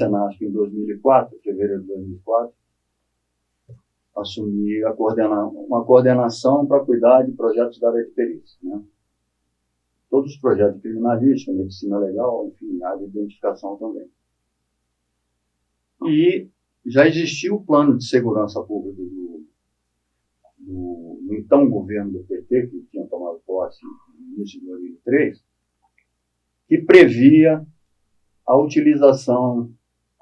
Senasp em 2004, fevereiro de 2004, assumi uma coordenação para cuidar de projetos da área de perícia, né? Todos os projetos de criminalística, medicina legal, enfim, área de identificação também. E já existia o plano de segurança pública do então governo do PT, que tinha tomado posse no início de 2003, que previa a utilização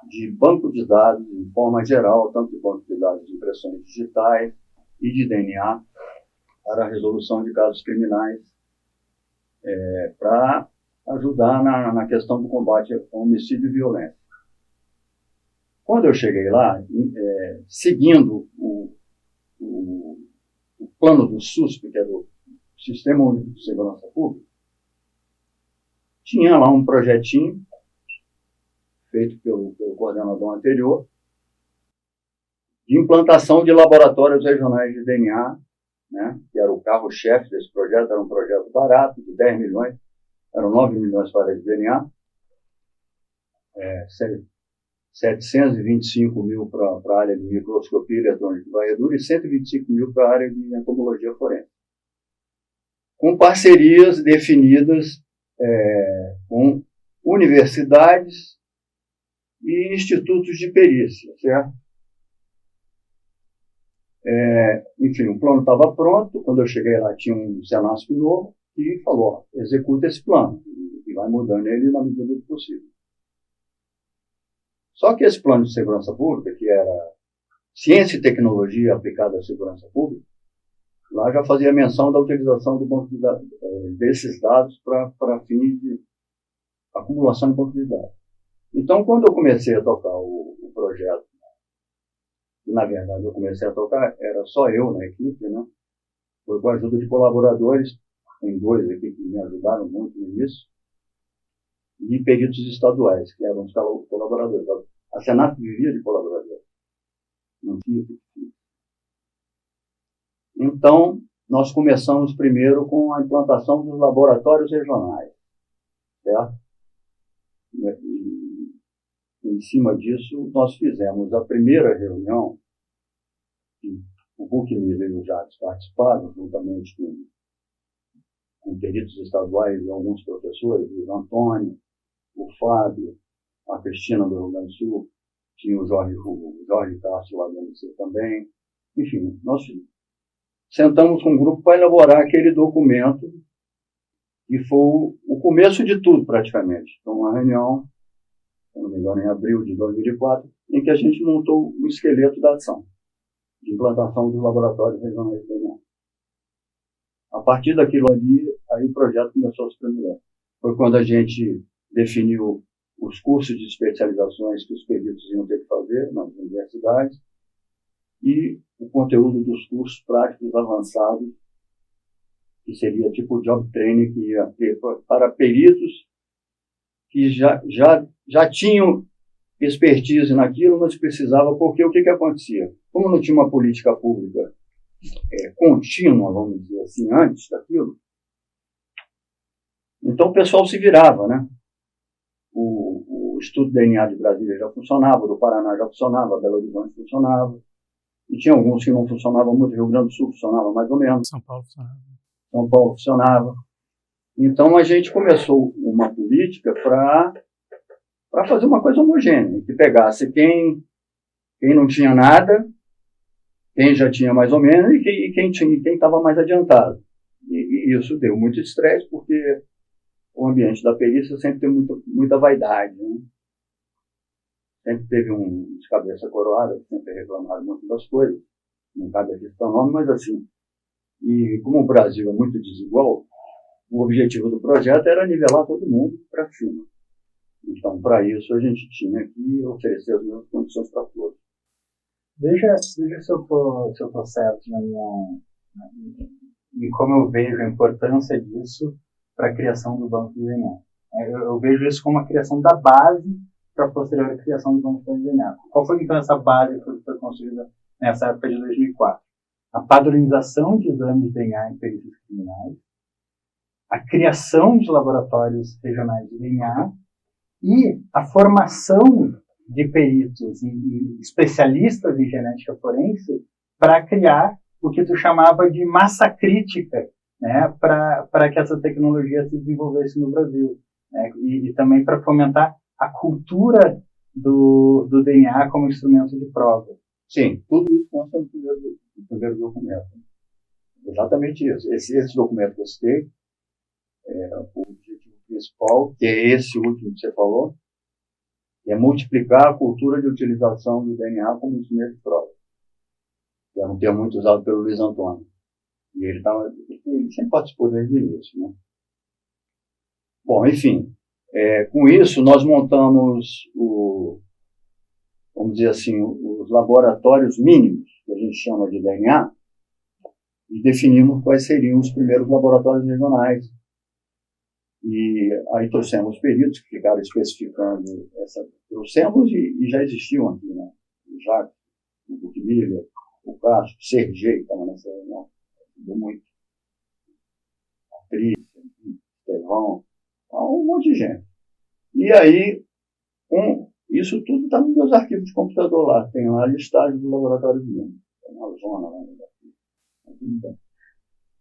de banco de dados, em forma geral, tanto de banco de dados de impressões digitais e de DNA, para a resolução de casos criminais, para ajudar na questão do combate ao homicídio e violência. Quando eu cheguei lá, seguindo o plano do SUSP, que era o Sistema Único de Segurança Pública, tinha lá um projetinho feito pelo coordenador anterior, de implantação de laboratórios regionais de DNA, né, que era o carro-chefe desse projeto. Era um projeto barato, de 10 milhões, eram 9 milhões para a área de DNA, 725 mil para a área de microscopia eletrônica e varredura e 125 mil para a área de entomologia forense. Com parcerias definidas com universidades e institutos de perícia, certo? Enfim, o plano estava pronto. Quando eu cheguei lá, tinha um Senasp novo que falou: executa esse plano, e vai mudando ele na medida do possível. Só que esse plano de segurança pública, que era ciência e tecnologia aplicada à segurança pública, lá já fazia menção da utilização do banco de dados, desses dados para fins de acumulação de banco de dados. Então, quando eu comecei a tocar o projeto, e na verdade eu comecei a tocar, era só eu na equipe, né? Foi com a ajuda de colaboradores, tem 2 aqui que me ajudaram muito nisso, e peritos estaduais, que eram os colaboradores. A Senasp vivia de colaboradores. Não tinha. Então, nós começamos primeiro com a implantação dos laboratórios regionais, certo? E, em cima disso, nós fizemos a primeira reunião, que o Buchmiller e o Jacques participaram, juntamente com peritos estaduais e alguns professores, o Antônio, o Fábio, a Cristina do Rio Grande do Sul, tinha o Jorge Castro lá do MC também. Enfim, nós sentamos com um grupo para elaborar aquele documento, que foi o começo de tudo, praticamente. Então, uma reunião, se não me engano, em abril de 2004, em que a gente montou o esqueleto da ação de implantação dos laboratórios regionais de DNA. A partir daquilo ali, aí o projeto começou a se prender. Foi quando a gente definiu os cursos de especializações que os peritos iam ter que fazer nas universidades e o conteúdo dos cursos práticos avançados, que seria tipo job training, que ia ter para peritos que já tinham expertise naquilo, mas precisava, porque o que acontecia? Como não tinha uma política pública contínua, vamos dizer assim, antes daquilo, então o pessoal se virava, né? O Estudo DNA de Brasília já funcionava, o do Paraná já funcionava, Belo Horizonte funcionava, e tinha alguns que não funcionavam muito, Rio Grande do Sul funcionava mais ou menos. São Paulo funcionava. São Paulo funcionava. Então a gente começou uma política para fazer uma coisa homogênea, que pegasse quem não tinha nada, quem já tinha mais ou menos, e quem estava mais adiantado. E isso deu muito estresse, porque o ambiente da perícia sempre tem muita vaidade, né? Sempre teve um de cabeça coroada, sempre reclamaram muito das coisas, não cabe aqui citar nome, mas assim, e como o Brasil é muito desigual, o objetivo do projeto era nivelar todo mundo para cima. Então, para isso, a gente tinha que oferecer as mesmas condições para todos. Veja se eu estou certo em como eu vejo a importância disso para a criação do banco de DNA. Eu vejo isso como a criação da base para a posterior criação do banco de DNA. Qual foi, então, essa base que foi construída nessa época de 2004? A padronização de exames de DNA em perícias criminais, a criação de laboratórios regionais de DNA e a formação de peritos e especialistas em genética forense para criar o que tu chamava de massa crítica, né, para que essa tecnologia se desenvolvesse no Brasil, né, e também para fomentar a cultura do DNA como instrumento de prova. Sim, tudo isso consta no primeiro documento. Exatamente isso. Esse documento que eu citei, o objetivo principal, que é esse último que você falou, é multiplicar a cultura de utilização do DNA como instrumento de prova. Que é um termo muito usado pelo Luiz Antônio. E ele sempre participou desde o início, né? Bom, enfim, com isso nós montamos vamos dizer assim, os laboratórios mínimos, que a gente chama de DNA, e definimos quais seriam os primeiros laboratórios regionais. E aí trouxemos peritos que ficaram especificando trouxemos e já existiam aqui, né? O Jacques, o Buchmiller, o Castro, o Sergei, que estava nessa reunião, ajudou muito. A Patrícia, o Estevão, um monte de gente. E aí, isso tudo está nos meus arquivos de computador lá. Tem lá a listagem do laboratório mínimo. Tem uma zona lá no arquivo.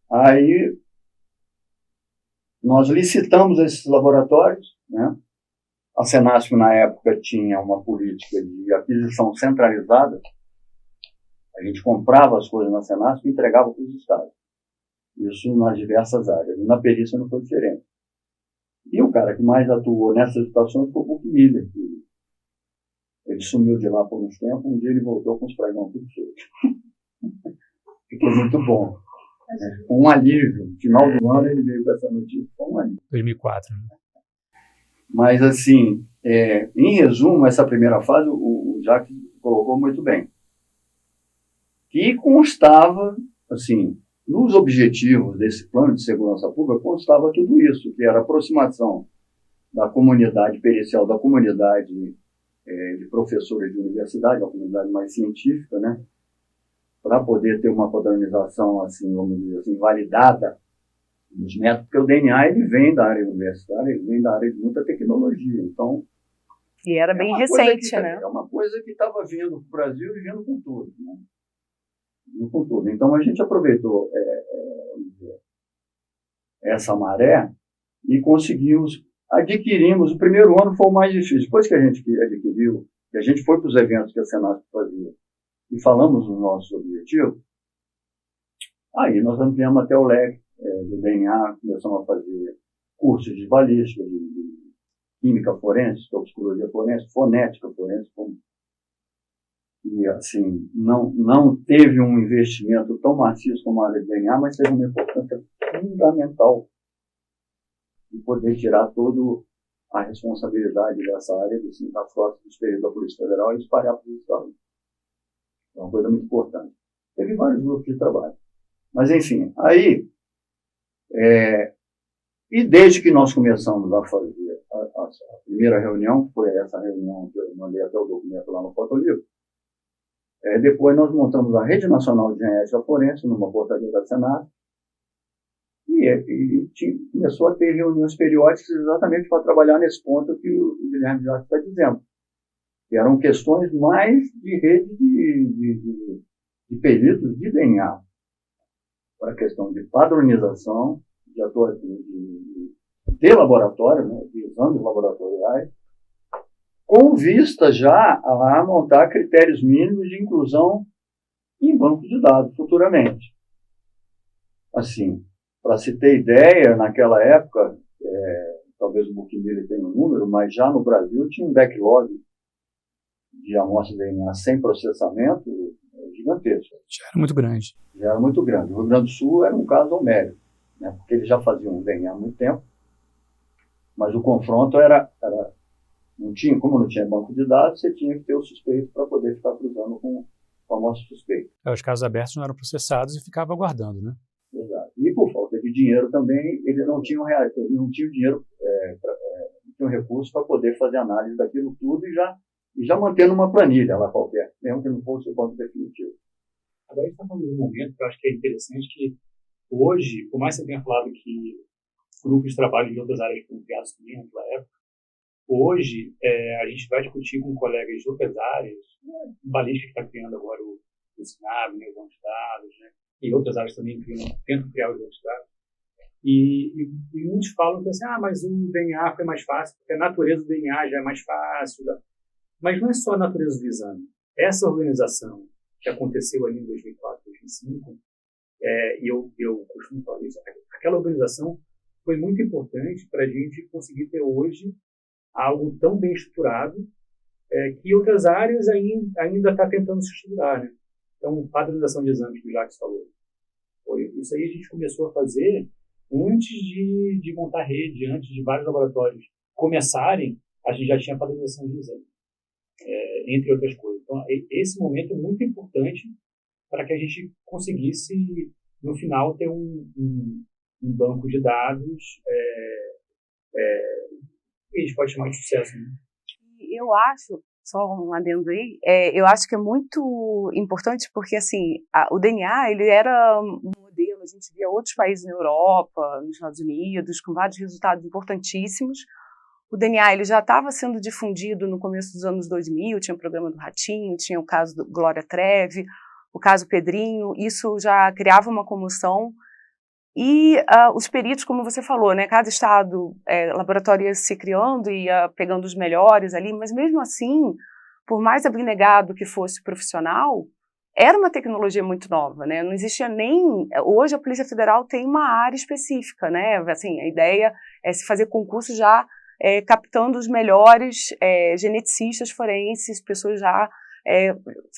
Aí, nós licitamos esses laboratórios, né? A Senasp, na época, tinha uma política de aquisição centralizada. A gente comprava as coisas na Senasp e entregava para os estados. Isso nas diversas áreas. E na perícia não foi diferente. E o cara que mais atuou nessas situações foi o Buchmiller. Ele sumiu de lá por uns tempos. Um dia ele voltou com os pregão tudo feito. Ficou muito bom. Um alívio. No final do ano ele veio com essa notícia. Foi um alívio. 2004, né? Mas, assim, em resumo, essa primeira fase, o Jacques colocou muito bem. Que constava, assim, nos objetivos desse plano de segurança pública, constava tudo isso, que era a aproximação da comunidade pericial, da comunidade de professores de universidade, da comunidade mais científica, né? Para poder ter uma padronização, assim, vamos dizer assim, validada dos métodos, porque o DNA ele vem da área universitária, ele vem da área de muita tecnologia. Então, e era bem recente, né? É uma coisa que estava vindo para o Brasil e vindo com tudo, né? Vindo com tudo. Então, a gente aproveitou essa maré e adquirimos. O primeiro ano foi o mais difícil. Depois que a gente adquiriu, que a gente foi para os eventos que a Senasp fazia e falamos dos nossos objetivos, aí nós ampliamos até o leque do DNA, começamos a fazer cursos de balística, de química forense, toxicologia forense, fonética forense, e assim, não teve um investimento tão maciço como a área de DNA, mas teve uma importância fundamental de poder tirar toda a responsabilidade dessa área das forças dos peritos da Polícia Federal e espalhar para os estados. É uma coisa muito importante. Teve vários grupos de trabalho. Mas, enfim, aí, e desde que nós começamos a fazer a primeira reunião, foi essa reunião que eu mandei até o documento lá no Fotolivro, depois nós montamos a Rede Nacional de Genética Forense, numa portaria da Senado, e começou a ter reuniões periódicas exatamente para trabalhar nesse ponto que o Guilherme Jacques está dizendo. Que eram questões mais de rede de peritos de DNA, para a questão de padronização, de laboratório, né, de exames laboratoriais, com vista já a montar critérios mínimos de inclusão em bancos de dados futuramente. Assim, para se ter ideia, naquela época, talvez o Buchmiller tenha um número, mas já no Brasil tinha um backlog de amostras de DNA sem processamento gigantesco. Já era muito grande. Já era muito grande. O Rio Grande do Sul era um caso homérico, né, porque eles já faziam DNA há muito tempo, mas o confronto como não tinha banco de dados, você tinha que ter o suspeito para poder ficar cruzando com a amostra suspeita. Os casos abertos não eram processados e ficava aguardando, né? Exato. E por falta de dinheiro também, eles não tinham dinheiro, não tinham recurso para poder fazer análise daquilo tudo e já mantendo uma planilha lá qualquer, mesmo que não fosse o banco definitivo. Agora a gente está falando de um momento que eu acho que é interessante, que hoje, por mais que você tenha falado que grupos de trabalho de outras áreas foram criados também naquela época, Hoje, a gente vai discutir com colegas de outras áreas, balística que está criando agora o SNAB, né, os bancos de dados, né, e outras áreas também tentam criar os bancos de dados. E muitos falam que assim, mas o DNA foi mais fácil, porque a natureza do DNA já é mais fácil. Mas não é só a natureza do exame. Essa organização que aconteceu ali em 2004, 2005, e eu costumo falar isso, aquela organização foi muito importante para a gente conseguir ter hoje algo tão bem estruturado que outras áreas ainda está tentando se estruturar, né? Então, padronização de exames que o Jacques falou. Isso aí a gente começou a fazer antes de montar rede, antes de vários laboratórios começarem, a gente já tinha padronização de exame, entre outras coisas. Então, esse momento é muito importante para que a gente conseguisse, no final, ter um banco de dados que a gente pode chamar de sucesso. Né? Eu acho, só um adendo aí, eu acho que é muito importante porque, assim, o DNA, ele era um modelo, a gente via outros países na Europa, nos Estados Unidos, com vários resultados importantíssimos. O DNA, ele já estava sendo difundido no começo dos anos 2000, tinha o programa do Ratinho, tinha o caso do Glória Trevi, o caso Pedrinho, isso já criava uma comoção. E os peritos, como você falou, né, cada estado, laboratório ia se criando, ia pegando os melhores ali, mas mesmo assim, por mais abnegado que fosse o profissional, era uma tecnologia muito nova, né, não existia nem... Hoje a Polícia Federal tem uma área específica, né, assim, a ideia é se fazer concurso já captando os melhores geneticistas forenses, pessoas já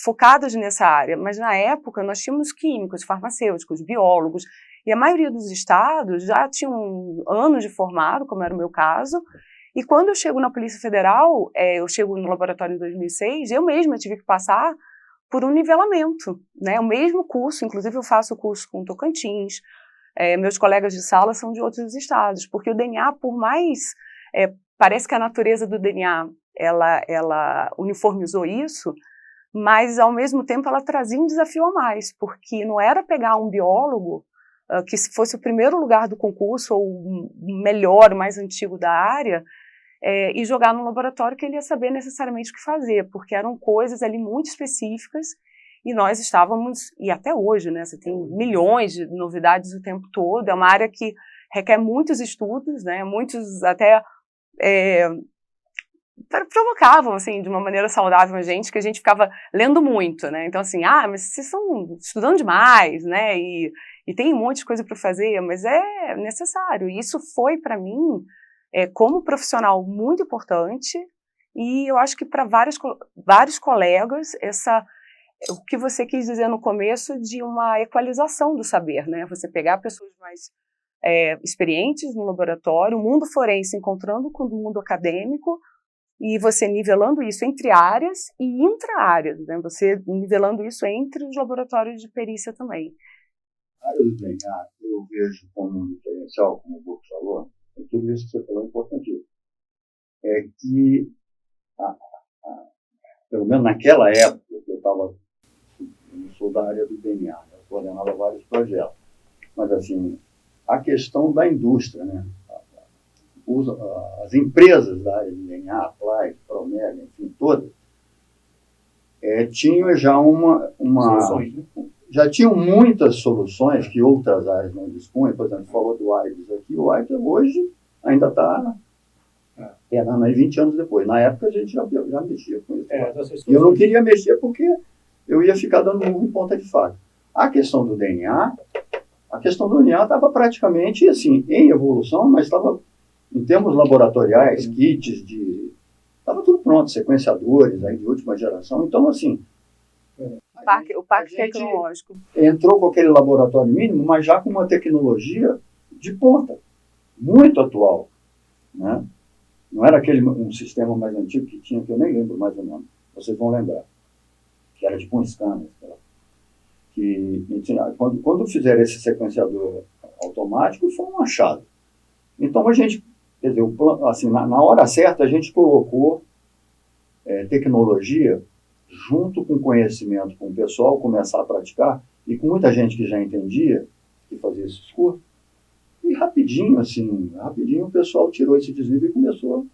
focadas nessa área, mas na época nós tínhamos químicos, farmacêuticos, biólogos, e a maioria dos estados já tinham anos de formado, como era o meu caso, e quando eu chego na Polícia Federal, eu chego no laboratório em 2006, eu mesma tive que passar por um nivelamento, né? O mesmo curso, inclusive eu faço o curso com Tocantins, meus colegas de sala são de outros estados, porque o DNA, por mais... parece que a natureza do DNA, ela uniformizou isso, mas ao mesmo tempo ela trazia um desafio a mais, porque não era pegar um biólogo que fosse o primeiro lugar do concurso, ou o melhor, o mais antigo da área, e jogar no laboratório que ele ia saber necessariamente o que fazer, porque eram coisas ali muito específicas, e nós estávamos, e até hoje, né, você tem milhões de novidades o tempo todo, é uma área que requer muitos estudos, né, muitos até provocavam, assim, de uma maneira saudável a gente, que a gente ficava lendo muito, né, então assim, mas vocês estão estudando demais, né, e tem um monte de coisa para fazer, mas é necessário, e isso foi para mim, como profissional, muito importante, e eu acho que para vários colegas, o que você quis dizer no começo de uma equalização do saber, né, você pegar pessoas mais experientes no laboratório, o mundo forense encontrando com o mundo acadêmico, e você nivelando isso entre áreas e intra-áreas, né? Você nivelando isso entre os laboratórios de perícia também. A área do DNA, eu vejo como um diferencial, como o Burco falou, e tudo isso que você falou é importantíssimo. É que, pelo menos naquela época, eu sou da área do DNA, eu coordenava vários projetos, mas assim, a questão da indústria, né? As empresas da área de DNA, Applied, Promega, enfim, todas, tinham já Soluções, né? já tinham muitas soluções que outras áreas não dispunham. Por exemplo, falou do AIDS aqui, o AIDS hoje ainda está aí 20 anos depois. Na época a gente já mexia com isso. E eu não queria mexer porque eu ia ficar dando murro em ponta de faca. A questão do DNA estava praticamente assim, em evolução, mas estava, em termos laboratoriais, kits estava tudo pronto, sequenciadores aí de última geração. Então, assim, o parque tecnológico entrou com aquele laboratório mínimo, mas já com uma tecnologia de ponta, muito atual, né? Não era um sistema mais antigo que tinha, que eu nem lembro mais o nome, vocês vão lembrar, que era tipo um scanner, quando fizeram esse sequenciador automático, foi um achado. Então a gente, quer dizer, assim, na hora certa a gente colocou tecnologia junto com conhecimento, com o pessoal começar a praticar, e com muita gente que já entendia, que fazia esses cursos, e rapidinho o pessoal tirou esse desnível e começou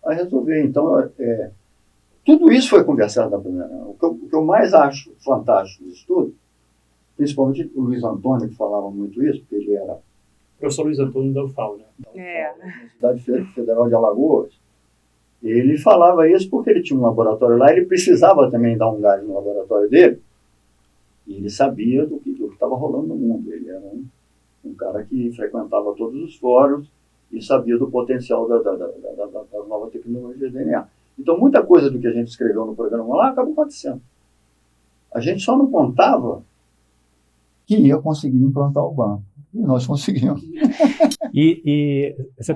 a resolver. Então, tudo isso foi conversado na primeira reunião. O que eu mais acho fantástico disso tudo, principalmente o Luiz Antônio, que falava muito isso, porque ele era... Professor Luiz Antônio da UFAL, né? Na Universidade Federal de Alagoas. Ele falava isso porque ele tinha um laboratório lá, ele precisava também dar um gás no laboratório dele, e ele sabia do que estava rolando no mundo. Ele era um cara que frequentava todos os fóruns e sabia do potencial das novas tecnologias de DNA. Então, muita coisa do que a gente escreveu no programa lá acabou acontecendo. A gente só não contava que ia conseguir implantar o banco. E nós conseguimos. E você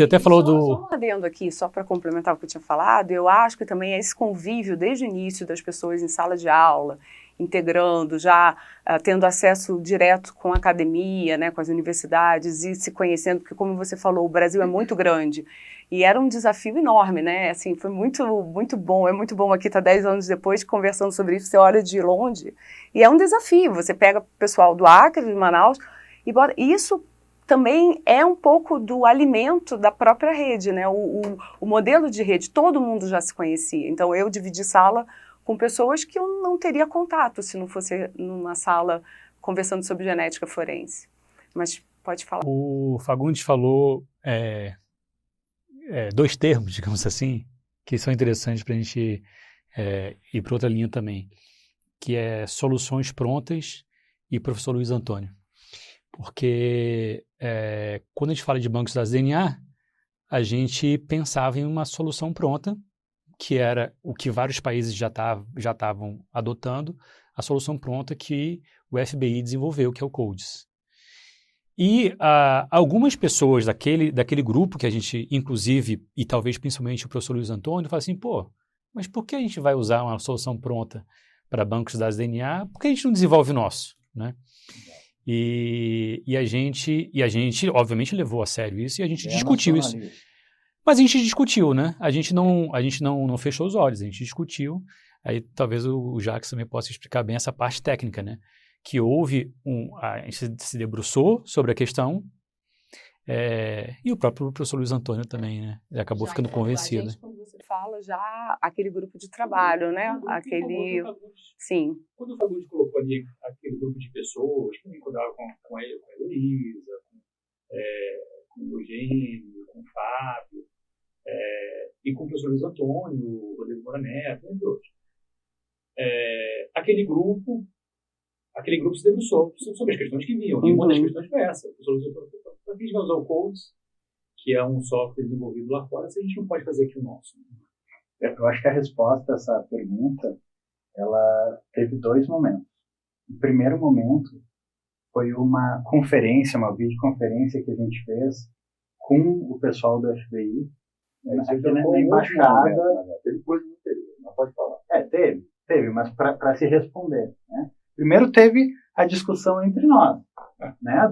até falou do... Só um adendo aqui, só para complementar o que eu tinha falado, eu acho que também é esse convívio desde o início das pessoas em sala de aula, integrando, já tendo acesso direto com a academia, né, com as universidades e se conhecendo, porque como você falou, o Brasil é muito grande e era um desafio enorme, né, assim, foi muito, muito bom, é muito bom aqui estar 10 anos depois conversando sobre isso, você olha de longe e é um desafio, você pega o pessoal do Acre, de Manaus e bota, isso também é um pouco do alimento da própria rede, né, o modelo de rede, todo mundo já se conhecia, então eu dividi sala com pessoas que eu não teria contato se não fosse numa sala conversando sobre genética forense. Mas pode falar. O Fagundes falou dois termos, digamos assim, que são interessantes para a gente ir para outra linha também, que é soluções prontas e professor Luiz Antônio. Porque quando a gente fala de bancos de dados DNA, a gente pensava em uma solução pronta, que era o que vários países já estavam adotando, a solução pronta que o FBI desenvolveu, que é o CODES. E algumas pessoas daquele grupo, que a gente, inclusive, e talvez principalmente o professor Luiz Antônio, fala assim, pô, mas por que a gente vai usar uma solução pronta para bancos de dados DNA? Por que a gente não desenvolve o nosso, né? E a gente, obviamente, levou a sério isso e a gente discutiu isso. Mas a gente discutiu, né? A gente não fechou os olhos, a gente discutiu. Aí talvez o Jacques também possa explicar bem essa parte técnica, né? Que houve a gente se debruçou sobre a questão e o próprio professor Luiz Antônio também, né? Ele acabou ficando convencido. A gente, quando você fala, já aquele grupo de trabalho, né? Sim. Quando o Fagundes colocou ali aquele grupo de pessoas que encontravam com a Heloísa, com o Eugênio, com o Fábio, e com o professor Luiz Antônio, o Rodrigo Moura Neto, entre outros. Aquele grupo se debruçou sobre as questões que vinham. E uma das questões foi essa. O professor Luiz Antônio falou, para que a gente vai usar o CODES, que é um software desenvolvido lá fora, se a gente não pode fazer aqui o nosso? Eu acho que a resposta a essa pergunta, ela teve dois momentos. O primeiro momento foi uma conferência, uma videoconferência que a gente fez com o pessoal do FBI, aqui na embaixada. Teve coisa no interior, não pode falar. Teve, mas para se responder, né? Primeiro teve a discussão entre nós, né?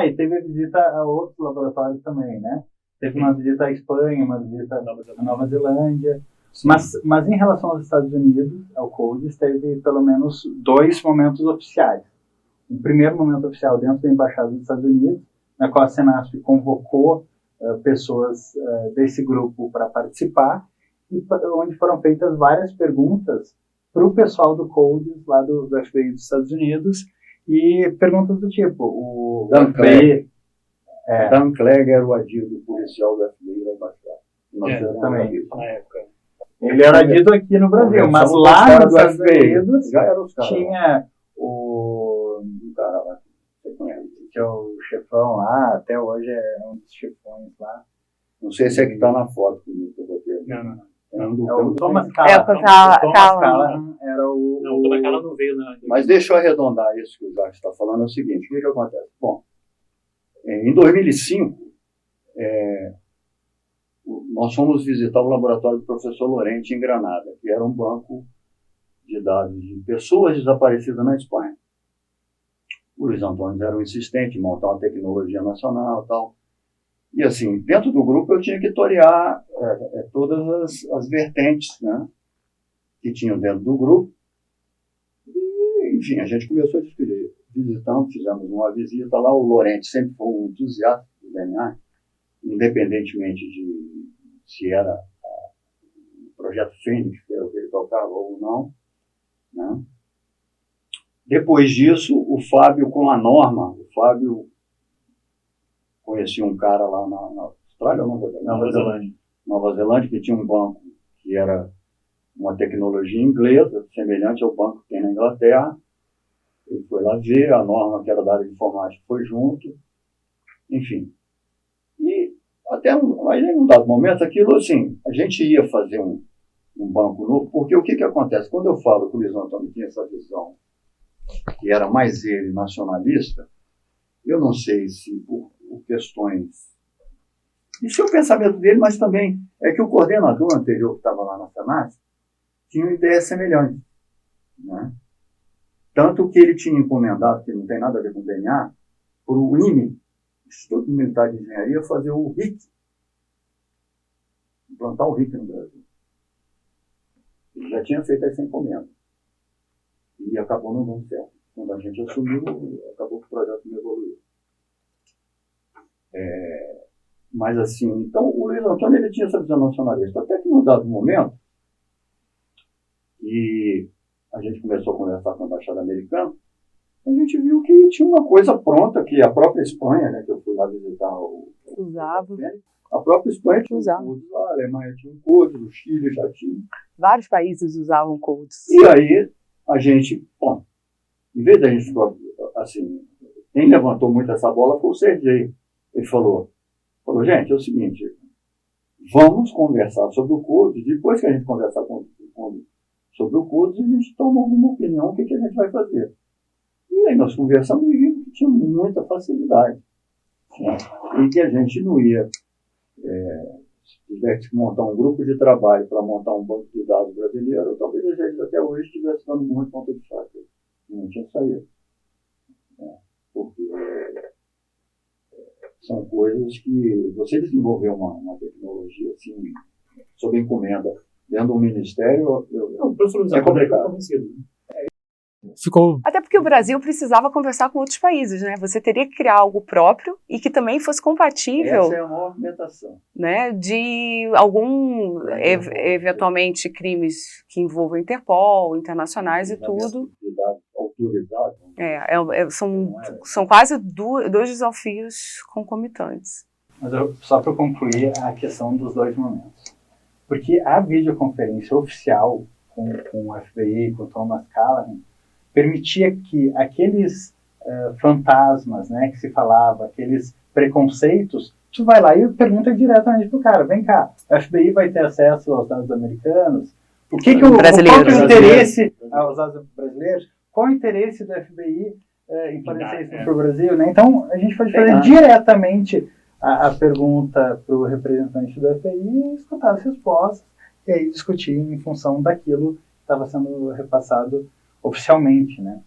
E teve a visita a outros laboratórios também, né? Teve uma visita à Espanha, uma visita à Nova Zelândia. Mas em relação aos Estados Unidos, ao CODES, teve pelo menos dois momentos oficiais. O primeiro momento oficial dentro da Embaixada dos Estados Unidos, na qual a Senasp convocou pessoas desse grupo para participar, e onde foram feitas várias perguntas para o pessoal do CODES, lá do FBI dos Estados Unidos, e perguntas do tipo, o Dan Clegg era o adido policial do FBI da Embaixada. Também. Na época. Ele era adido aqui no Brasil, mas lá nos Estados Unidos tinha o cara lá, que é o chefão lá, até hoje é um dos chefões lá. Não sei se é que está na foto comigo que eu botei. Não. O Thomas Callahan. O Thomas Callahan era o... Não, o Thomas Callahan não veio na... Mas deixa eu arredondar isso que o Jacques está falando, é o seguinte, o que acontece? Bom, em 2005, nós fomos visitar o laboratório do professor Lorente em Granada, que era um banco de dados de pessoas desaparecidas na Espanha. O Luiz Antônio era um insistente em montar uma tecnologia nacional e tal. E assim, dentro do grupo eu tinha que torear todas as vertentes, né, que tinham dentro do grupo. E, enfim, a gente começou a discutir. Visitamos, fizemos uma visita lá. O Lorente sempre foi um entusiasta do DNA, independentemente se era o projeto Fênix, que era o que ele tocava ou não, né? Depois disso, o Fábio com a Norma, o Fábio conhecia um cara lá na Austrália ou Nova Zelândia, que tinha um banco que era uma tecnologia inglesa, semelhante ao banco que tem na Inglaterra. Ele foi lá ver, a Norma, que era da área de informática, foi junto, enfim. E até em um dado momento, aquilo assim, a gente ia fazer um banco novo, porque o que acontece? Quando eu falo que o Luiz Antônio tinha essa visão, que era mais ele nacionalista, eu não sei se por questões... Isso é o pensamento dele, mas também é que o coordenador anterior que estava lá na Senat tinha uma ideia semelhante, né? Tanto que ele tinha encomendado, que não tem nada a ver com o DNA, por o IME, Instituto Militar de Engenharia, fazer o RIC, implantar o RIC no Brasil. Ele já tinha feito essa encomenda. E acabou não dando certo. Quando a gente assumiu, acabou que o projeto não evoluiu. Mas assim, então o Luiz Antônio ele tinha essa visão nacionalista, até que num dado momento, e a gente começou a conversar com a embaixada americana, a gente viu que tinha uma coisa pronta, que a própria Espanha, né, que eu fui lá visitar Usava. A própria Espanha tinha Usava. um CODES, a Alemanha tinha um CODES, o Chile já tinha. Vários países usavam codes. E aí a gente, bom, em vez da gente ficar assim, quem levantou muito essa bola foi o Sergei. Ele falou, gente, é o seguinte, vamos conversar sobre o CODES, depois que a gente conversar sobre o CODES, a gente toma alguma opinião, o que a gente vai fazer. E aí nós conversamos e vimos que tinha muita facilidade, né? E que a gente não ia, se tivesse que montar um grupo de trabalho para montar um banco de dados brasileiro, talvez a gente até hoje estivesse dando muito ponto de faca. Não tinha saído. Porque são coisas que você desenvolveu uma tecnologia assim, sob encomenda, dentro do ministério, é complicado. Ficou... Até porque o Brasil precisava conversar com outros países, né? Você teria que criar algo próprio e que também fosse compatível. Essa é a movimentação. Né, de eventualmente, crimes que envolvam Interpol, internacionais e tudo. Autorizado. São quase dois desafios concomitantes. Mas só para concluir a questão dos dois momentos. Porque a videoconferência oficial com o FBI, com o Thomas Callahan, permitia que aqueles fantasmas, né, que se falava, aqueles preconceitos, tu vai lá e pergunta diretamente pro cara, vem cá, o FBI vai ter acesso aos dados americanos? Qual que é o interesse aos dados brasileiros? Qual o interesse do FBI em fornecer isso para o Brasil? Né? Então, a gente pode fazer diretamente a pergunta para o representante do FBI e escutar as respostas e aí discutir em função daquilo que estava sendo repassado oficialmente, né?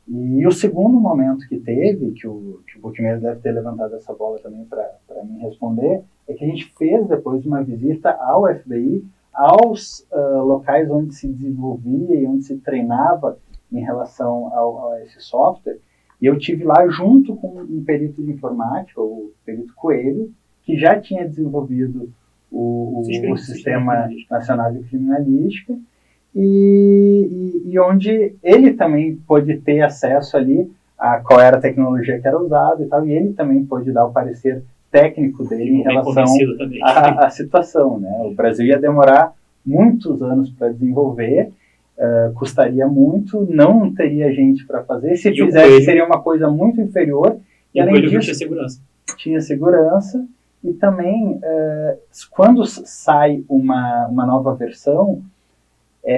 E o segundo momento que teve, que o Buchmeier deve ter levantado essa bola também para mim responder, é que a gente fez depois uma visita ao FBI, aos locais onde se desenvolvia e onde se treinava em relação a esse software, e eu tive lá junto com um perito de informática, o perito Coelho, que já tinha desenvolvido o Sistema Nacional de Criminalística, e onde ele também pôde ter acesso ali a qual era a tecnologia que era usada e tal, e ele também pôde dar o parecer técnico dele em relação à situação, né? O Brasil ia demorar muitos anos para desenvolver, custaria muito, não teria gente para fazer, se fizesse seria uma coisa muito inferior, e além disso tinha segurança, e também quando sai uma nova versão,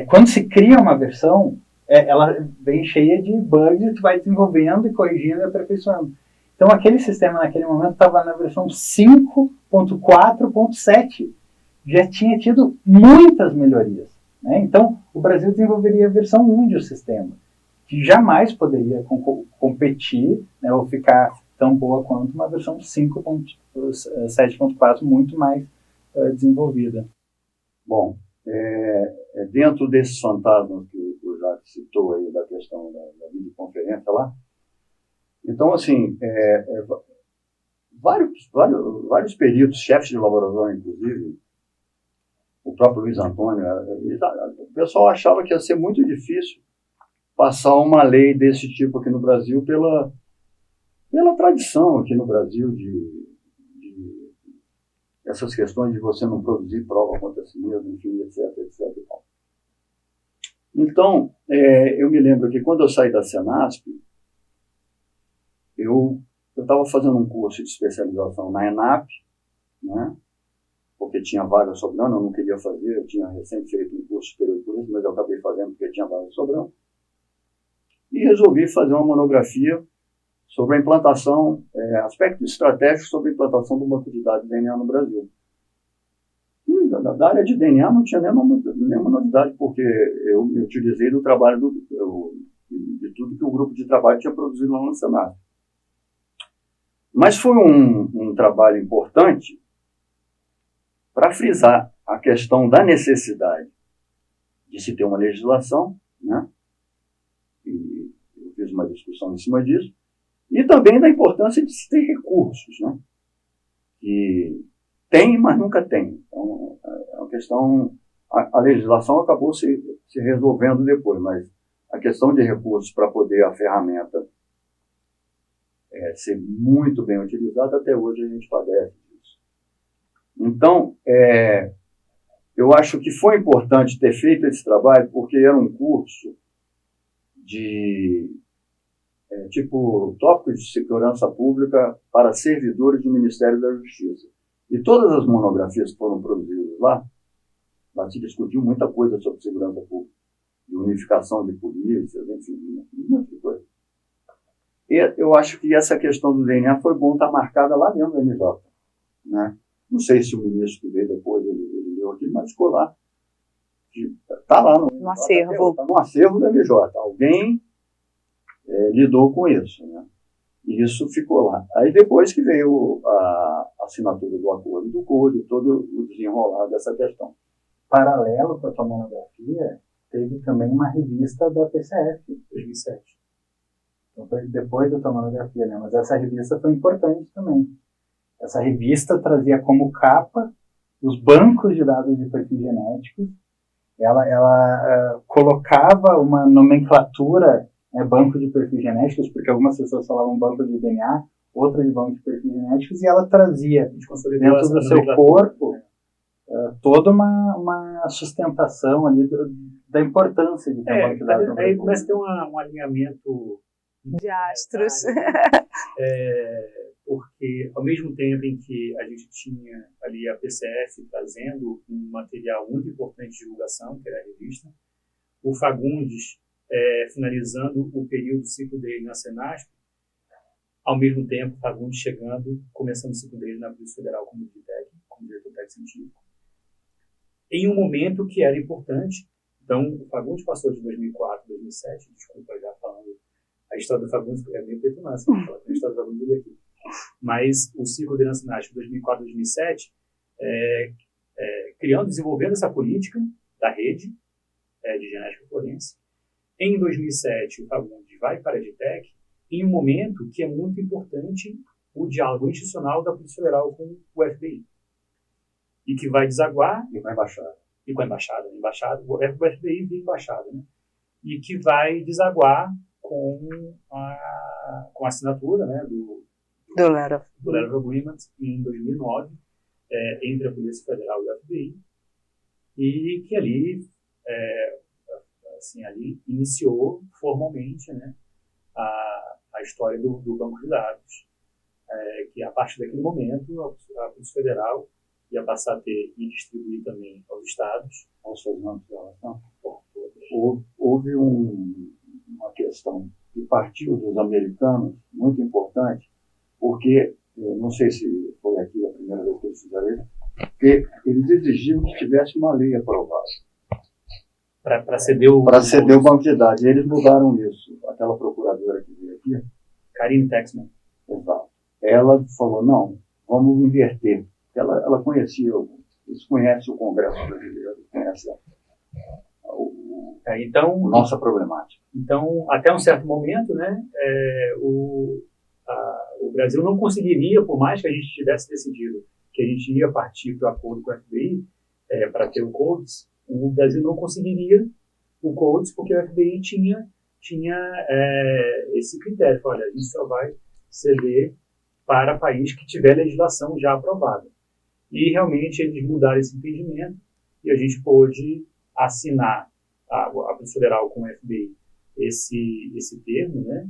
quando se cria uma versão, ela vem cheia de bugs e tu vai desenvolvendo e corrigindo e aperfeiçoando. Então aquele sistema naquele momento estava na versão 5.4.7, já tinha tido muitas melhorias, né? Então o Brasil desenvolveria a versão 1 do sistema, que jamais poderia competir, né, ou ficar tão boa quanto uma versão 5.7.4 muito mais desenvolvida. Bom, dentro desses fantasmas que o Jacques citou aí, da questão da videoconferência lá, então, assim, vários peritos, chefes de laboratório, inclusive, o próprio Luiz Antônio, o pessoal achava que ia ser muito difícil passar uma lei desse tipo aqui no Brasil pela tradição aqui no Brasil de essas questões de você não produzir prova contra si mesmo, enfim, etc, etc. Então, eu me lembro que quando eu saí da Senasp, eu estava fazendo um curso de especialização na ENAP, né, porque tinha vaga sobrando, eu não queria fazer, eu tinha recém feito um curso superior de polícia, mas eu acabei fazendo porque tinha vaga sobrando. E resolvi fazer uma monografia sobre a implantação, aspectos estratégicos sobre a implantação do banco de dados de DNA no Brasil. E da área de DNA não tinha nenhuma novidade, porque eu me utilizei do trabalho de tudo que o grupo de trabalho tinha produzido lá no Senado. Mas foi um trabalho importante para frisar a questão da necessidade de se ter uma legislação, né? E eu fiz uma discussão em cima disso, e também da importância de se ter recursos, né? Que tem, mas nunca tem. Então, é uma questão... A legislação acabou se resolvendo depois, mas a questão de recursos para poder a ferramenta ser muito bem utilizada, até hoje a gente padece disso. Então, eu acho que foi importante ter feito esse trabalho, porque era um curso de tipo tópicos de segurança pública para servidores do Ministério da Justiça. E todas as monografias que foram produzidas lá se discutiu muita coisa sobre segurança pública, de unificação de polícias, enfim, muita coisa. E eu acho que essa questão do DNA foi bom estar marcada lá dentro da MJ, né? Não sei se o ministro que veio depois ele leu aquilo, mas ficou lá. Está lá no acervo. Está no acervo da MJ. Alguém lidou com isso, né? E isso ficou lá. Aí depois que veio a assinatura do acordo do CODE, todo o desenrolar dessa questão. Paralelo com a tua monografia, teve também uma revista da PCF, 2007. Então foi depois da tua monografia, né? Mas essa revista foi importante também. Essa revista trazia como capa os bancos de dados de perfil genéticos. Ela colocava uma nomenclatura, né, banco de perfis genéticos, porque algumas pessoas falavam banco de DNA, outra de banco de perfis genéticos, e ela trazia dentro do seu corpo toda uma sustentação ali da importância de ter um banco de dados. Aí começa a ter um alinhamento de astros. Porque ao mesmo tempo em que a gente tinha ali a PCF trazendo um material muito importante de divulgação, que era a revista, o Fagundes finalizando o período ciclo dele na Senasp, ao mesmo tempo Fagundes começando o ciclo dele na Polícia Federal como DTEC, como diretor técnico científico, em um momento que era importante. Então, o Fagundes passou de 2004 a 2007, desculpa já falando, a história do Fagundes é meio petulância, a história do Fagundes é aqui. Mas o ciclo dele na Senasp de 2004 a 2007, desenvolvendo essa política da rede de genética forense. Em 2007, o Fagundes vai para a DTEC, em um momento que é muito importante o diálogo institucional da Polícia Federal com o FBI. E que vai desaguar... E com a embaixada. E com a embaixada. O FBI via embaixada, né? E que vai desaguar com a assinatura, né, do Letter of Agreement em 2009, entre a Polícia Federal e o FBI, e que ali iniciou formalmente, né, a história do banco de dados, que a partir daquele momento a Polícia Federal ia passar a ter e distribuir também aos estados, aos seus bancos de relação. Houve uma questão que partiu dos americanos, muito importante, porque, não sei se foi aqui a primeira vez que eles fizeram isso, porque eles exigiam que tivesse uma lei aprovada. Para ceder o banco de dados. E eles mudaram isso. Aquela procuradora que veio aqui, Karine Texman. Exato. Ela falou, não, vamos inverter. Ela conhecia, eles conhecem o Congresso brasileiro, conhecem a nossa problemática. Então, até um certo momento, né, o Brasil não conseguiria, por mais que a gente tivesse decidido que a gente ia partir para o acordo com o FBI, para ter o CODES, o Brasil não conseguiria o CODES porque o FBI tinha esse critério. Olha, isso só vai ceder para país que tiver legislação já aprovada. E realmente eles mudaram esse entendimento e a gente pôde assinar a Polícia Federal com o FBI esse termo, né,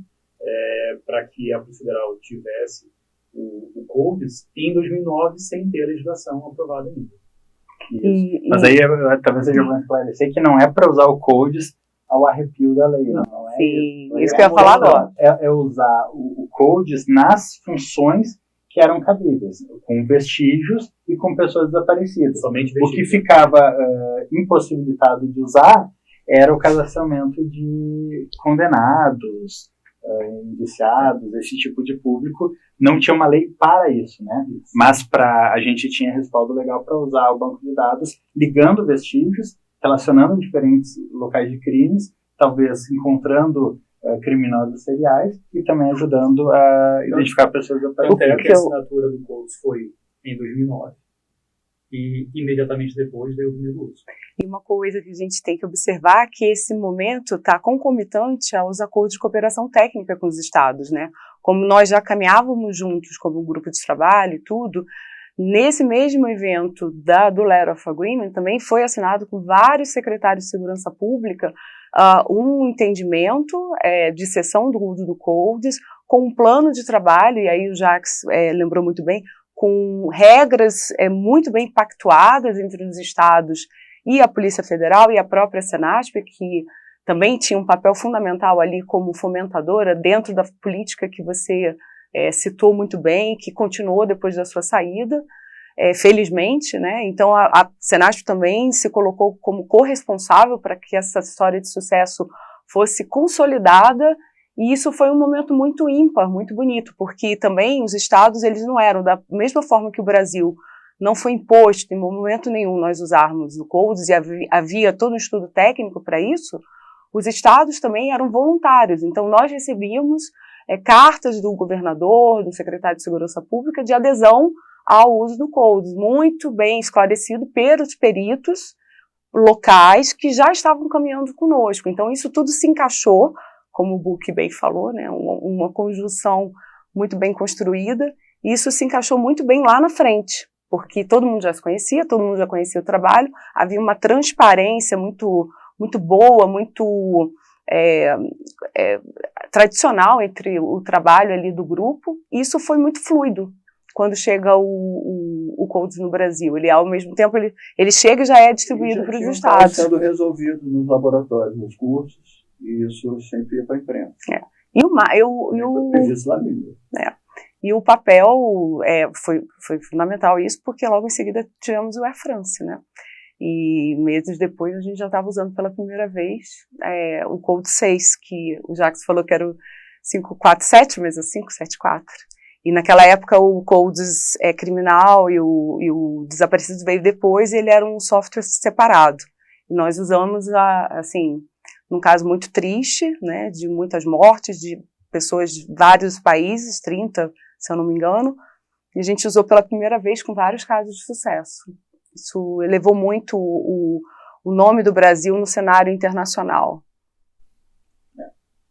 para que a Polícia Federal tivesse o CODES em 2009 sem ter a legislação aprovada ainda. Mas aí talvez seja bom esclarecer que não é para usar o CODES ao arrepio da lei, não é? Sim, isso que eu ia falar agora. É usar o CODES nas funções que eram cabíveis, com vestígios e com pessoas desaparecidas. Somente vestígios. O que ficava impossibilitado de usar era o cadastramento de condenados, indiciados, esse tipo de público. Não tinha uma lei para isso, né? Mas a gente tinha respaldo legal para usar o banco de dados, ligando vestígios, relacionando diferentes locais de crimes, talvez encontrando criminosos seriais e também ajudando a identificar pessoas desaparecidas. Que a assinatura do CODES foi em 2009 e imediatamente depois veio o primeiro uso. E uma coisa que a gente tem que observar é que esse momento está concomitante aos acordos de cooperação técnica com os estados, né? Como nós já caminhávamos juntos como um grupo de trabalho e tudo, nesse mesmo evento do Letter of Agreement também foi assinado com vários secretários de segurança pública um entendimento de cessão do uso do CODES com um plano de trabalho, e aí o Jacques lembrou muito bem, com regras muito bem pactuadas entre os estados e a Polícia Federal e a própria Senasp, que também tinha um papel fundamental ali como fomentadora dentro da política que você citou muito bem, que continuou depois da sua saída, felizmente, né? Então a Senasp também se colocou como corresponsável para que essa história de sucesso fosse consolidada, e isso foi um momento muito ímpar, muito bonito, porque também os estados, eles não eram, da mesma forma que o Brasil não foi imposto em momento nenhum nós usarmos o CODES, e havia todo um estudo técnico para isso, os estados também eram voluntários. Então nós recebíamos cartas do governador, do secretário de Segurança Pública, de adesão ao uso do CODES, muito bem esclarecido pelos peritos locais que já estavam caminhando conosco. Então isso tudo se encaixou, como o Buchi bem falou, né, uma conjunção muito bem construída, e isso se encaixou muito bem lá na frente, porque todo mundo já se conhecia, todo mundo já conhecia o trabalho, havia uma transparência muito, muito boa, muito tradicional entre o trabalho ali do grupo, e isso foi muito fluido quando chega o CODES no Brasil. Ele, ao mesmo tempo, ele chega e já é distribuído para os estados. Está sendo resolvido nos laboratórios, nos cursos, e isso sempre ia para a imprensa. E o papel foi fundamental isso, porque logo em seguida tivemos o Air France, né? E meses depois a gente já estava usando pela primeira vez o CODES 6, que o Jacques falou que era o 547, mas é o 574. E naquela época o CODES criminal e o Desaparecidos veio depois, e ele era um software separado. E nós usamos, assim, num caso muito triste, né, de muitas mortes, de pessoas de vários países, 30, se eu não me engano, e a gente usou pela primeira vez com vários casos de sucesso. Isso elevou muito o nome do Brasil no cenário internacional.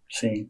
Sim.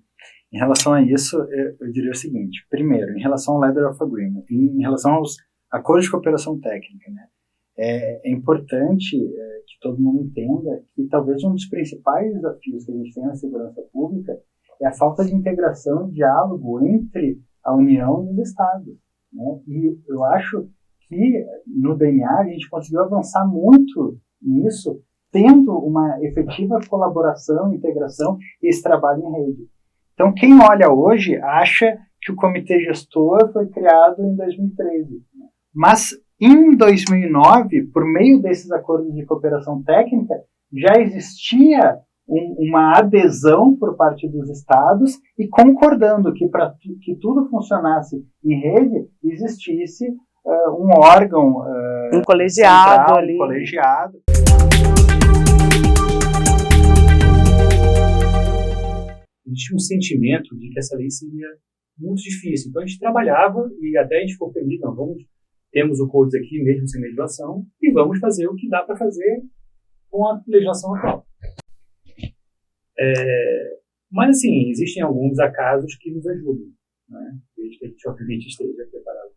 Em relação a isso, eu diria o seguinte. Primeiro, em relação ao Letter of Agreement, em relação aos acordos de cooperação técnica, né, é importante que todo mundo entenda que talvez um dos principais desafios que a gente tem na segurança pública é a falta de integração e diálogo entre a União e os Estados, né? E eu acho que no DNA a gente conseguiu avançar muito nisso, tendo uma efetiva colaboração, integração e esse trabalho em rede. Então, quem olha hoje acha que o comitê gestor foi criado em 2013. Mas, em 2009, por meio desses acordos de cooperação técnica, já existia uma adesão por parte dos estados e concordando que para que tudo funcionasse em rede, existisse um órgão um colegiado central, ali. Um colegiado. Existia um sentimento de que essa lei seria muito difícil. Então a gente trabalhava e até a gente ficou feliz, não, vamos temos o CODES aqui, mesmo sem legislação, e vamos fazer o que dá para fazer com a legislação atual. Mas, assim, existem alguns acasos que nos ajudam, né? Desde que a gente, obviamente, esteja preparado.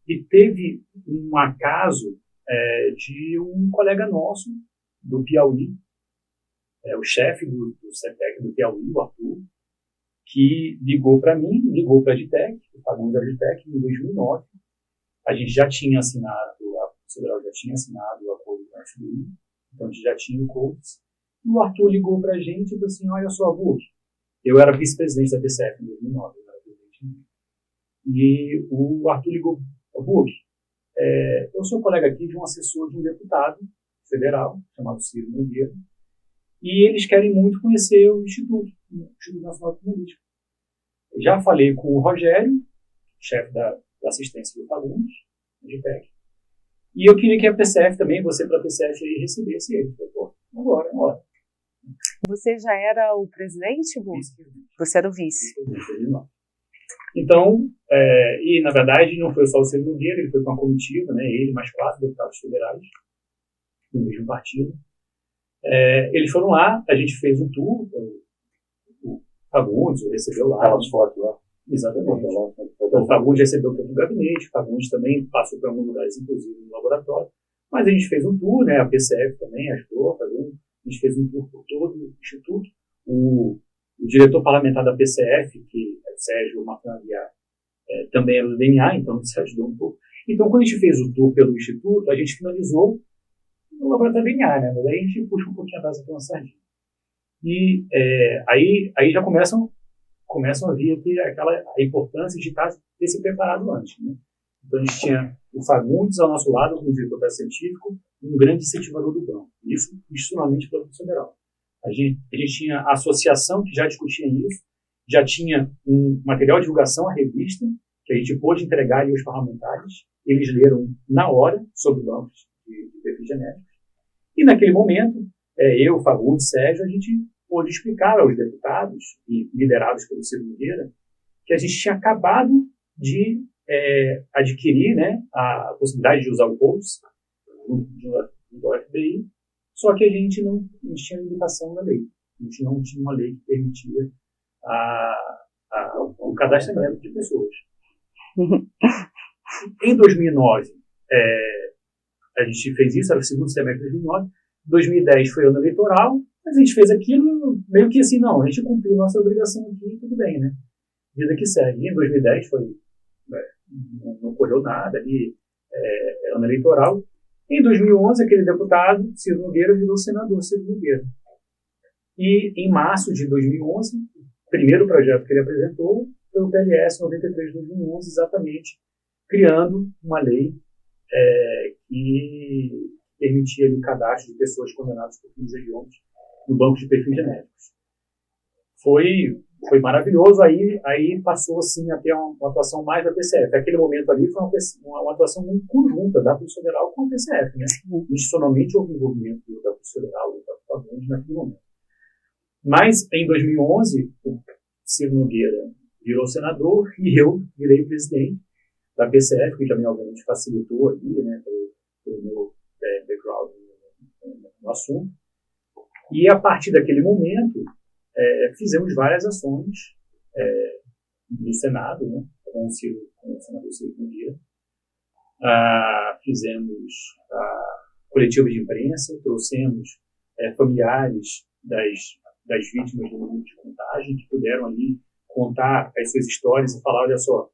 E teve um acaso de um colega nosso, do Piauí, o chefe do CETEC do Piauí, o Arthur, que ligou para mim, ligou para a Agitec, o Fagundes da Agitec, em 2009. A gente já tinha assinado, a Federal já tinha assinado o acordo com a FBI, então a gente já tinha o CODES. E o Arthur ligou para a gente e falou assim, olha só, Vuk, eu era vice-presidente da PCF em 2009, eu era presidente. E o Arthur ligou, Vuk, eu sou colega aqui de um assessor de um deputado federal, chamado Ciro Nogueira, e eles querem muito conhecer o Instituto Nacional Criminalístico. Já falei com o Rogério, chefe da assistência do Fagundes, de PEC, e eu queria que a PCF também, você para a PCF aí, recebesse ele. Pô, agora. Você já era o presidente, Vuk? Você era o vice. Então, e na verdade não foi só o Ciro Nogueira, ele foi com uma comitiva, né, ele mais 4 deputados federais do mesmo partido. Eles foram lá, a gente fez um tour, o Fagundes recebeu lá. Aquelas fotos lá. Exatamente. Então, o Fagundes recebeu todo o gabinete, o Fagundes também passou por alguns lugares, inclusive no laboratório. Mas a gente fez um tour, né, a PCF também ajudou a fazer a gente fez um tour por todo o Instituto. O diretor parlamentar da PCF, que é o Sérgio Matan Aguiar, também era do DNA, então isso ajudou um pouco. Então, quando a gente fez o tour pelo Instituto, a gente finalizou no laboratório DNA, né? Mas aí a gente puxa um pouquinho a brasa pela sardinha. E aí já começam a vir aqui a importância de ter se preparado antes, né? Então, a gente tinha o Fagundes ao nosso lado, como diretor científico, um grande incentivador do banco. Isso institucionalmente pela Polícia Federal. A gente tinha a associação que já discutia isso, já tinha um material de divulgação, a revista, que a gente pôde entregar ali aos parlamentares. Eles leram na hora sobre bancos de perfis genéticos. E naquele momento, eu, Fagundes, Sérgio, a gente pôde explicar aos deputados, e liderados pelo Ciro Nogueira, que a gente tinha acabado de adquirir, né, a possibilidade de usar o CODES do FBI, só que a gente tinha limitação na lei. A gente não tinha uma lei que permitia o cadastramento de pessoas. Em 2009, a gente fez isso, era o segundo semestre de 2009. 2010 foi ano eleitoral, mas a gente fez aquilo meio que assim, não, a gente cumpriu nossa obrigação aqui, tudo bem, né? Vida que segue. E em 2010 não ocorreu nada, ali, ano eleitoral. Em 2011, aquele deputado, Ciro Nogueira, virou senador Ciro Nogueira. E em março de 2011, o primeiro projeto que ele apresentou foi o PLS 93 de 2011, exatamente criando uma lei que permitia o cadastro de pessoas condenadas por crimes hediondos no banco de perfis genéticos. Foi maravilhoso, aí passou assim a ter uma atuação mais da PCF. Aquele momento ali foi uma atuação muito conjunta da Polícia Federal com a PCF, né? Institucionalmente houve envolvimento da Polícia Federal e da Fagundes naquele momento. Mas em 2011, o Ciro Nogueira virou senador e eu virei presidente da PCF, que também obviamente facilitou ali, né, pelo meu background no assunto. E a partir daquele momento, fizemos várias ações no Senado, né, com o senador Ciro Nogueira. Fizemos coletivas de imprensa, trouxemos familiares das vítimas do movimento de contagem, que puderam ali contar as suas histórias e falar, olha só,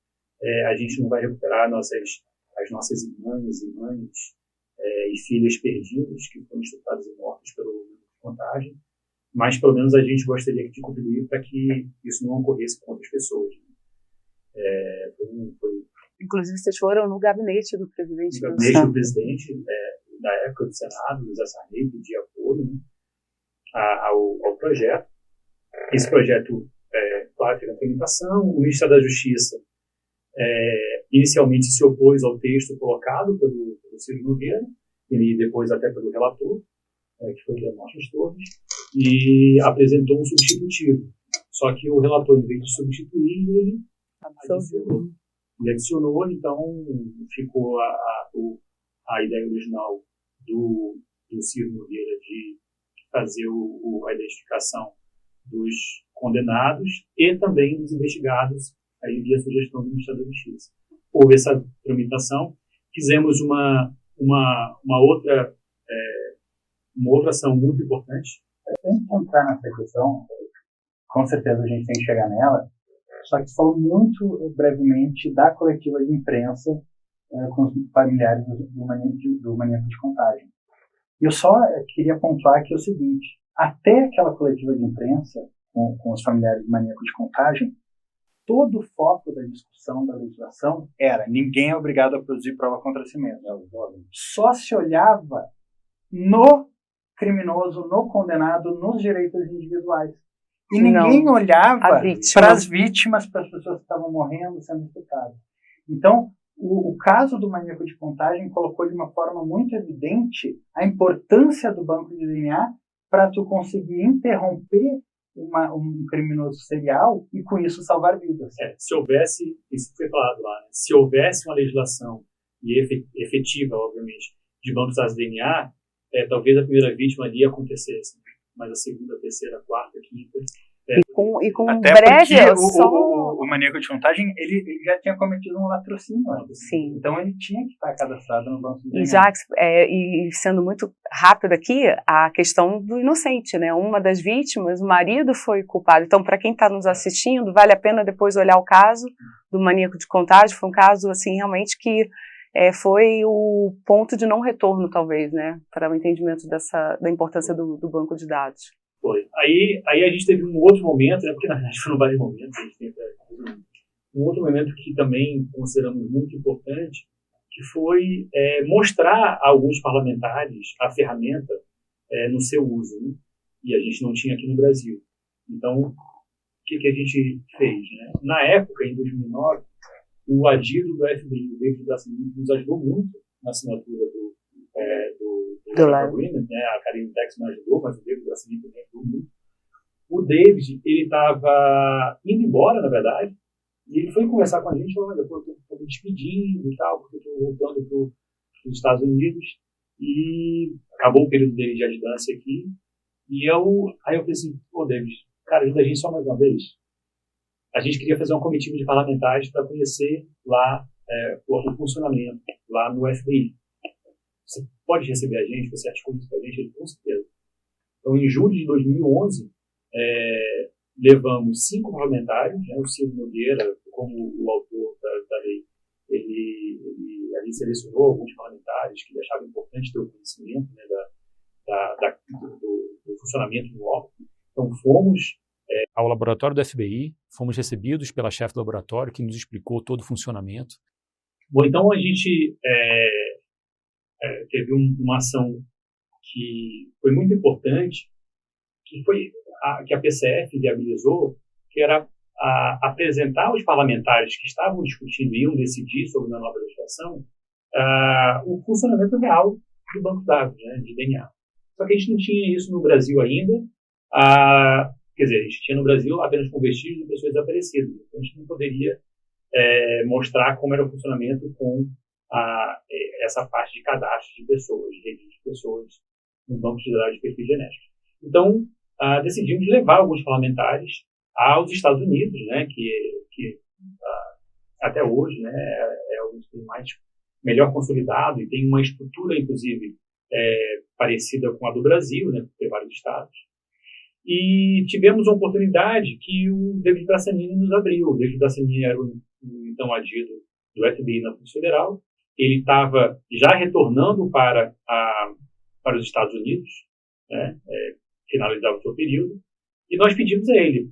a gente não vai recuperar as nossas irmãs e mães e filhas perdidas, que foram estupradas e mortas pelo movimento de contagem, mas pelo menos a gente gostaria de contribuir para que isso não ocorresse com outras pessoas. Inclusive, vocês foram no gabinete do presidente. No gabinete do presidente, da época do Senado, José Sarney, pedir apoio, né, ao projeto. Esse projeto, claro, teve implementação. O Ministério da Justiça inicialmente se opôs ao texto colocado pelo Ciro Nogueira, e depois até pelo relator, que foi o Demóstenes Torres, e apresentou um substitutivo. Só que o relator, em vez de substituir, ele e adicionou, então ficou a ideia original do Ciro Nogueira de fazer a identificação dos condenados e também dos investigados, aí via sugestão do Ministério da Justiça. Houve essa tramitação, fizemos uma outra ação muito importante. Antes de entrar nessa questão, com certeza a gente tem que chegar nela, só que você falou muito brevemente da coletiva de imprensa com os familiares do maníaco de contagem. E eu só queria pontuar aqui o seguinte, até aquela coletiva de imprensa com os familiares do maníaco de contagem, todo o foco da discussão da legislação era ninguém é obrigado a produzir prova contra si mesmo. Só se olhava no criminoso, no condenado, nos direitos individuais. E ninguém olhava para as vítimas, para as pessoas que estavam morrendo, sendo estupradas. Então, o caso do maníaco de contagem colocou de uma forma muito evidente a importância do banco de DNA para tu conseguir interromper um criminoso serial e, com isso, salvar vidas. Se houvesse, isso foi falado lá, né? Se houvesse uma legislação efetiva, obviamente, de bancos de DNA, talvez a primeira vítima ali acontecesse, mas a segunda, terceira, quarta, quinta... E com até breve... O maníaco de contagem, ele já tinha cometido um latrocínio. Sim. Então ele tinha que estar cadastrado no banco de DNA. E, Jacques, e sendo muito rápido aqui, a questão do inocente, né? Uma das vítimas, o marido foi culpado. Então, para quem está nos assistindo, vale a pena depois olhar o caso do maníaco de contagem. Foi um caso, assim, realmente que foi o ponto de não retorno, talvez, né? Para o entendimento da importância do banco de dados. Foi. Aí a gente teve um outro momento, né, porque na verdade foram vários momentos, a gente tem um outro momento que também consideramos muito importante, que foi mostrar a alguns parlamentares a ferramenta no seu uso, né? E a gente não tinha aqui no Brasil. Então, o que a gente fez? Né? Na época, em 2009, o adido do FBI, o David Blassinini, nos ajudou muito na assinatura do agreement, né? A Karine Tex me ajudou, mas o David Blassinini também ajudou muito. O David, ele estava indo embora, na verdade, e ele foi conversar com a gente, olha, eu estou me despedindo e tal, porque eu estou voltando para os Estados Unidos, e acabou o período dele de adjudância aqui, e aí eu falei assim, David, cara, ajuda a gente só mais uma vez. A gente queria fazer uma comitiva de parlamentares para conhecer lá o funcionamento, lá no FBI. Você pode receber a gente, você articula isso para a gente, ele, com certeza. Então, em julho de 2011, levamos 5 parlamentares, né, o Ciro Nogueira, como o autor da lei, ele ali selecionou alguns parlamentares que ele achava importante ter o conhecimento, né, do funcionamento do órgão. Então, fomos ao laboratório do FBI, fomos recebidos pela chefe do laboratório, que nos explicou todo o funcionamento. Bom, então a gente teve uma ação que foi muito importante, que foi que a PCF viabilizou, que era apresentar aos parlamentares que estavam discutindo e iam decidir sobre a nova legislação o funcionamento real do banco de dados, né, de DNA. Só que a gente não tinha isso no Brasil ainda. Quer dizer, a gente tinha no Brasil apenas com vestígios de pessoas desaparecidas. Então a gente não poderia mostrar como era o funcionamento com essa parte de cadastro de pessoas, de registro de pessoas no banco de dados de perfil genético. Então, decidimos levar alguns parlamentares aos Estados Unidos, né, que até hoje, né, é o que tem melhor consolidado e tem uma estrutura, inclusive, parecida com a do Brasil, né, por ter vários estados. E tivemos uma oportunidade que o David Blassinini nos abriu. O David Blassinini era o então adido do FBI na Polícia Federal. Ele estava já retornando para os Estados Unidos, né, finalizava o seu período, e nós pedimos a ele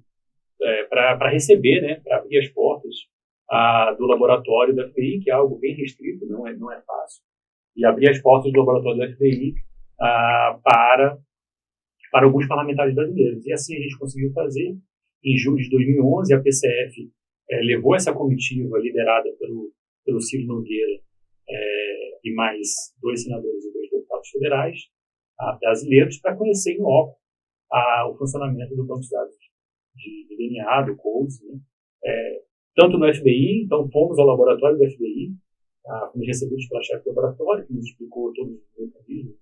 para receber, né, para abrir as portas do laboratório da FBI, que é algo bem restrito, não é fácil, e abrir as portas do laboratório da FBI para alguns parlamentares brasileiros. E assim a gente conseguiu fazer. Em julho de 2011, a PCF levou essa comitiva liderada pelo Ciro Nogueira e mais 2 senadores e 2 deputados federais brasileiros para conhecer em loco o funcionamento do banco de dados de DNA, do CODES, né? tanto no FBI, então fomos ao laboratório do FBI, fomos recebidos pela chefe do laboratório, que nos explicou todos os mecanismos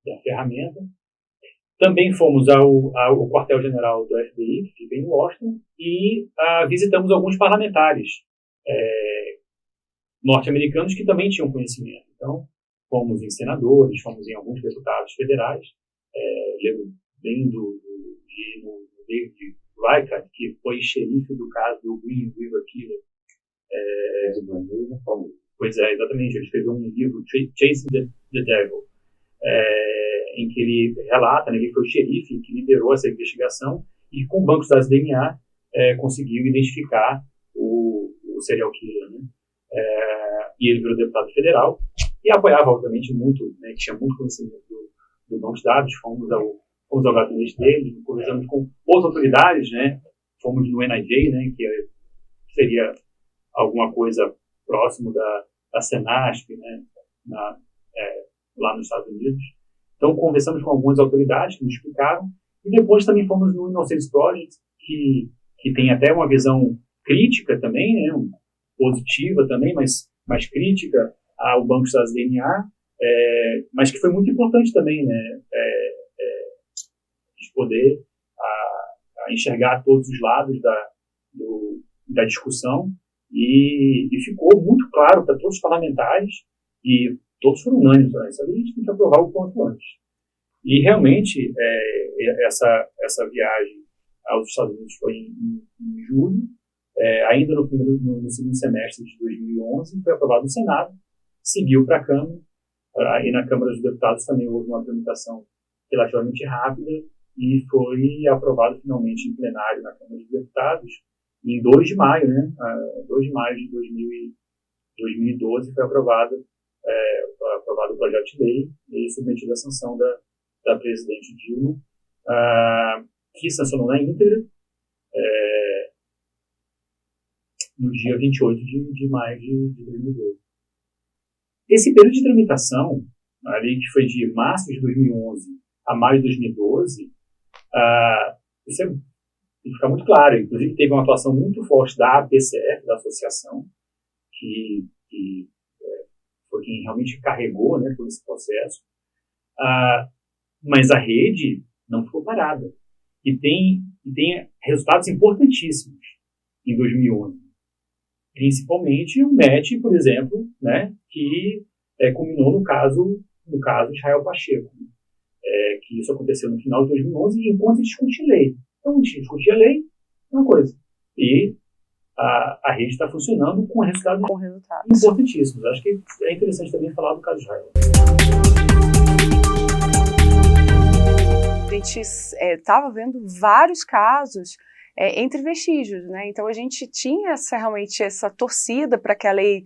da ferramenta. Também fomos ao quartel-general do FBI, que fica em Washington, e visitamos alguns parlamentares norte-americanos que também tinham conhecimento. Então, fomos em senadores, fomos em alguns deputados federais, lembro bem do David Reichert, que foi xerife do caso do Green River Killer. Pois é, exatamente. Ele escreveu um livro, Chasing the Devil, em que ele relata, né, que ele foi o xerife que liderou essa investigação e, com o banco de dados DNA, conseguiu identificar o serial killer. Né? E ele virou deputado federal e apoiava, obviamente, muito, né, que tinha muito conhecimento do banco de dados. Fomos ao gabinete dele, conversamos com outras autoridades, né? Fomos no NIJ, né, que seria alguma coisa próximo da Senasp, né, lá nos Estados Unidos. Então, conversamos com algumas autoridades que nos explicaram, e depois também fomos no Innocence Project, que tem até uma visão crítica também, né, positiva também, mas crítica ao Banco de Dados DNA, mas que foi muito importante também, né, de poder enxergar todos os lados da discussão, e ficou muito claro para todos os parlamentares, e todos foram unânimes, né? Isso ali a gente tem que aprovar o quanto antes. E realmente essa viagem aos Estados Unidos foi em julho, ainda no segundo semestre de 2011, foi aprovado no Senado, seguiu para a Câmara, e na Câmara dos Deputados também houve uma tramitação relativamente rápida, e foi aprovado finalmente em plenário na Câmara dos Deputados em 2 de maio, né? 2 de maio de 2012 foi aprovado o projeto de lei e submetido à sanção da presidente Dilma, que sancionou na íntegra no dia 28 de maio de 2012. Esse período de tramitação, ali que foi de março de 2011 a maio de 2012, isso tem que ficar muito claro. Inclusive, teve uma atuação muito forte da APCF, da associação, que foi quem realmente carregou, né, todo esse processo. Mas a rede não ficou parada. E tem resultados importantíssimos em 2011. Principalmente o MET, por exemplo, né, que culminou no caso Israel Pacheco. Que isso aconteceu no final de 2011, enquanto se discutia a lei. Então, a gente discutia a lei, uma coisa. E a rede está funcionando com resultados importantíssimos. Acho que é interessante também falar do caso Israel. A gente estava vendo vários casos entre vestígios, né? Então a gente tinha realmente essa torcida para que a lei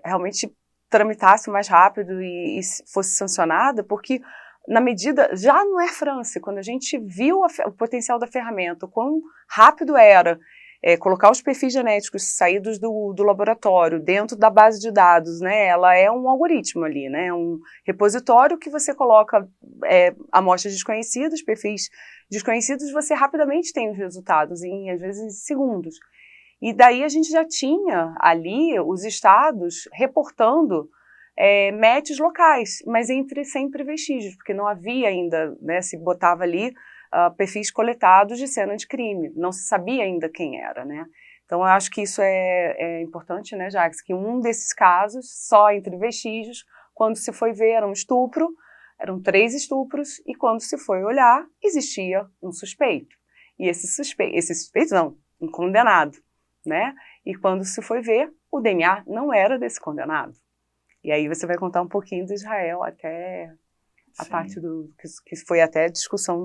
realmente tramitasse mais rápido e fosse sancionada, porque na medida, já no Air France, quando a gente viu o potencial da ferramenta, o quão rápido era colocar os perfis genéticos saídos do laboratório dentro da base de dados, né? Ela é um algoritmo ali, né? Um repositório que você coloca amostras desconhecidas, perfis desconhecidos, você rapidamente tem os resultados, às vezes em segundos. E daí a gente já tinha ali os estados reportando matches locais, mas sempre vestígios, porque não havia ainda, né, se botava ali perfis coletados de cena de crime, não se sabia ainda quem era, né? Então eu acho que isso é importante, né, Jacques, que um desses casos, só entre vestígios, quando se foi ver era um estupro, eram 3 estupros, e quando se foi olhar, existia um suspeito. E esse suspeito não, um condenado, né? E quando se foi ver, o DNA não era desse condenado. E aí você vai contar um pouquinho do Israel, até a parte que foi até discussão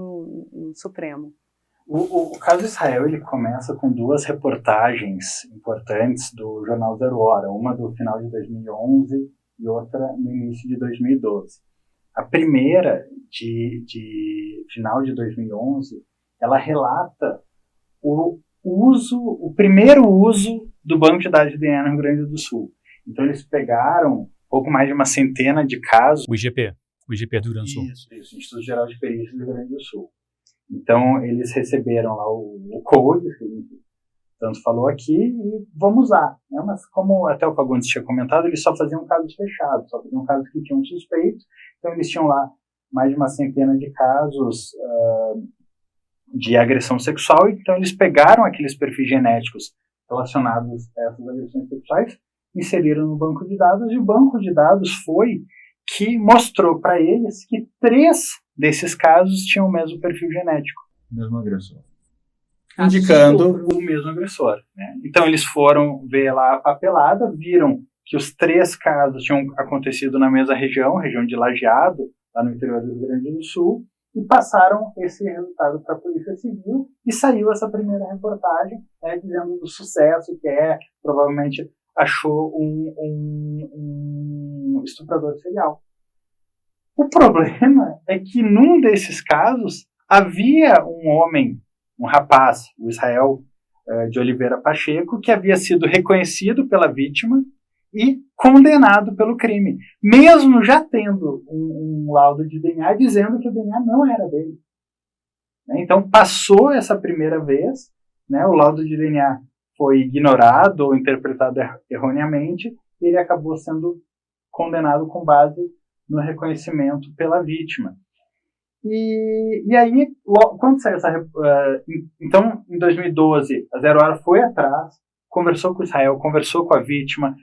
no Supremo. O caso Israel, ele começa com 2 reportagens importantes do jornal Zero Hora, uma do final de 2011 e outra no início de 2012. A primeira, de final de 2011, ela relata o primeiro uso do banco de dados de DNA no Rio Grande do Sul. Então eles pegaram pouco mais de uma centena de casos. O IGP do Rio Grande do Sul. Isso, Instituto Geral de Perícia do Rio Grande do Sul. Então, eles receberam lá o code, tanto falou aqui e vamos usar. Né? Mas como até o Fagundes tinha comentado, eles só faziam casos fechados, só faziam casos que tinham suspeito, então eles tinham lá mais de uma centena de casos de agressão sexual, então eles pegaram aqueles perfis genéticos relacionados a essas agressões sexuais, inseriram no banco de dados, e o banco de dados foi que mostrou para eles que 3 desses casos tinham o mesmo perfil genético. Mesmo agressor. Indicando o mesmo agressor. Né? Então eles foram ver lá a papelada, viram que os 3 casos tinham acontecido na mesma região de Lajeado, lá no interior do Rio Grande do Sul, e passaram esse resultado para a Polícia Civil, e saiu essa primeira reportagem, né, dizendo do sucesso que provavelmente achou um estuprador serial. O problema é que num desses casos havia um homem, um rapaz, o Israel de Oliveira Pacheco, que havia sido reconhecido pela vítima e condenado pelo crime, mesmo já tendo um laudo de DNA dizendo que o DNA não era dele. Então passou essa primeira vez, né, o laudo de DNA foi ignorado ou interpretado erroneamente, e ele acabou sendo condenado com base no reconhecimento pela vítima. E aí, quando saiu então, em 2012, a Zero Hora foi atrás, conversou com o Israel, conversou com a vítima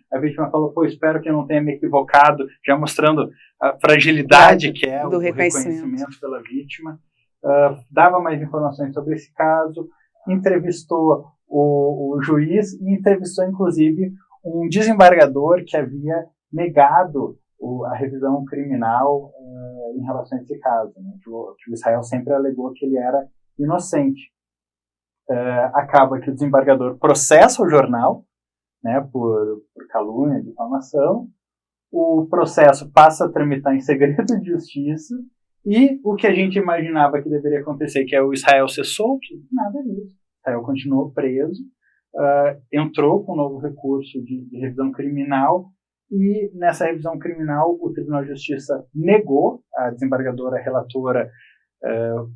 falou, espero que eu não tenha me equivocado, já mostrando a fragilidade que é o reconhecimento pela vítima, dava mais informações sobre esse caso, entrevistou o juiz e entrevistou, inclusive, um desembargador que havia negado a revisão criminal em relação a esse caso, né? Que o Israel sempre alegou que ele era inocente. Acaba que o desembargador processa o jornal, né, por calúnia, difamação, o processo passa a tramitar em segredo de justiça, e o que a gente imaginava que deveria acontecer, que é o Israel ser solto, nada disso. Israel continuou preso, entrou com um novo recurso de revisão criminal, e nessa revisão criminal o Tribunal de Justiça negou, a desembargadora relatora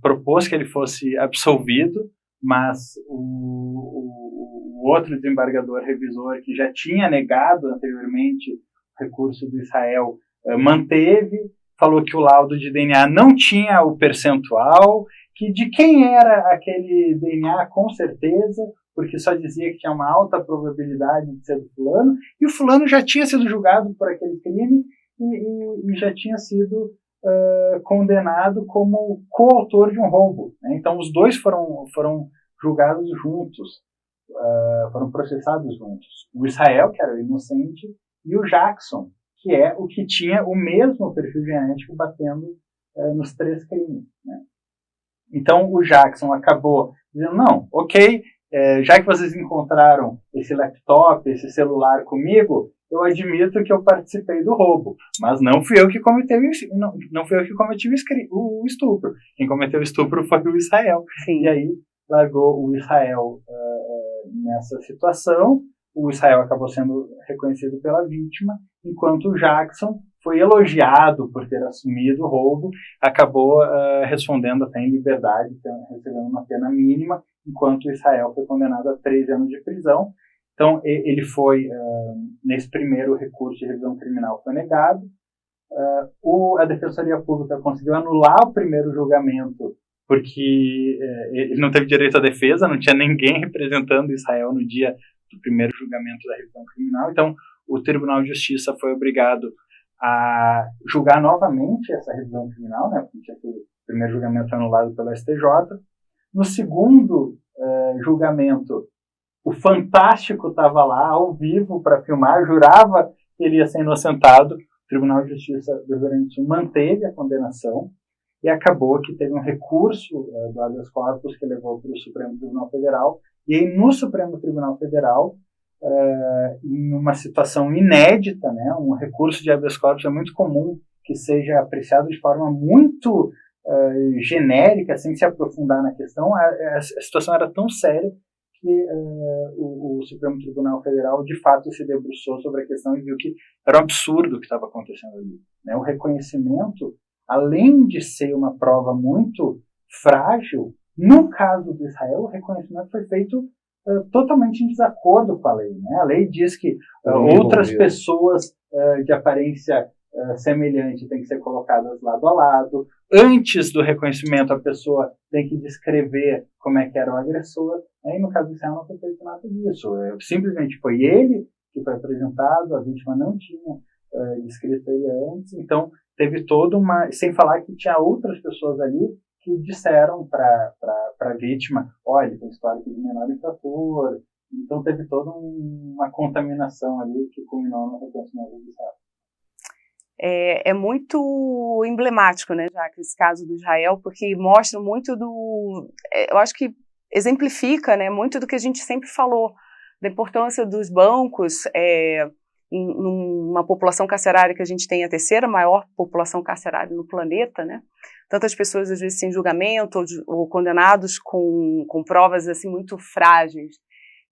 propôs que ele fosse absolvido, mas o outro desembargador revisor, que já tinha negado anteriormente o recurso do Israel, manteve, falou que o laudo de DNA não tinha o percentual, que de quem era aquele DNA com certeza, porque só dizia que tinha uma alta probabilidade de ser do fulano, e o fulano já tinha sido julgado por aquele crime e já tinha sido condenado como coautor de um roubo. Né? Então os dois foram julgados juntos, foram processados juntos. O Israel, que era o inocente, e o Jackson, que é o que tinha o mesmo perfil genético batendo nos 3 crimes. Né? Então o Jackson acabou dizendo, não, ok, já que vocês encontraram esse laptop, esse celular comigo, eu admito que eu participei do roubo, mas não fui eu que cometi o estupro. Quem cometeu o estupro foi o Israel. Sim. E aí largou o Israel nessa situação. O Israel acabou sendo reconhecido pela vítima, enquanto o Jackson foi elogiado por ter assumido o roubo, acabou respondendo até em liberdade, recebendo uma pena mínima, enquanto o Israel foi condenado a 13 anos de prisão. Então, ele foi, nesse primeiro recurso de revisão criminal, foi negado. A Defensoria Pública conseguiu anular o primeiro julgamento, porque ele não teve direito à defesa, não tinha ninguém representando Israel no dia do primeiro julgamento da revisão criminal. Então, o Tribunal de Justiça foi obrigado a julgar novamente essa revisão criminal, né, porque o primeiro julgamento foi anulado pelo STJ. No segundo julgamento, o Fantástico estava lá, ao vivo, para filmar, jurava que ele ia ser inocentado. O Tribunal de Justiça do Rio Grande do Sul manteve a condenação, e acabou que teve um recurso do habeas corpus que levou para o Supremo Tribunal Federal, e aí no Supremo Tribunal Federal, em uma situação inédita, né, um recurso de habeas corpus é muito comum que seja apreciado de forma muito genérica, sem se aprofundar na questão. A situação era tão séria que o Supremo Tribunal Federal de fato se debruçou sobre a questão e viu que era um absurdo o que estava acontecendo ali. Né? O reconhecimento, além de ser uma prova muito frágil, no caso do Israel, o reconhecimento foi feito totalmente em desacordo com a lei, né? A lei diz que outras pessoas de aparência semelhante têm que ser colocadas lado a lado. Antes do reconhecimento, a pessoa tem que descrever como é que era o agressor. Aí, no caso do Israel, não foi feito nada disso. Simplesmente foi ele que foi apresentado, a vítima não tinha descrito ele antes, então teve toda uma... Sem falar que tinha outras pessoas ali que disseram para a vítima, olha, ele tem histórico de menor infrator, então teve toda uma contaminação ali que culminou no reconhecimento do Israel. É muito emblemático, né, Jaque, esse caso do Israel, porque mostra muito eu acho que exemplifica, né, muito do que a gente sempre falou, da importância dos bancos em uma população carcerária que a gente tem a terceira maior população carcerária no planeta, né, tantas pessoas às vezes sem julgamento ou condenados com provas assim muito frágeis.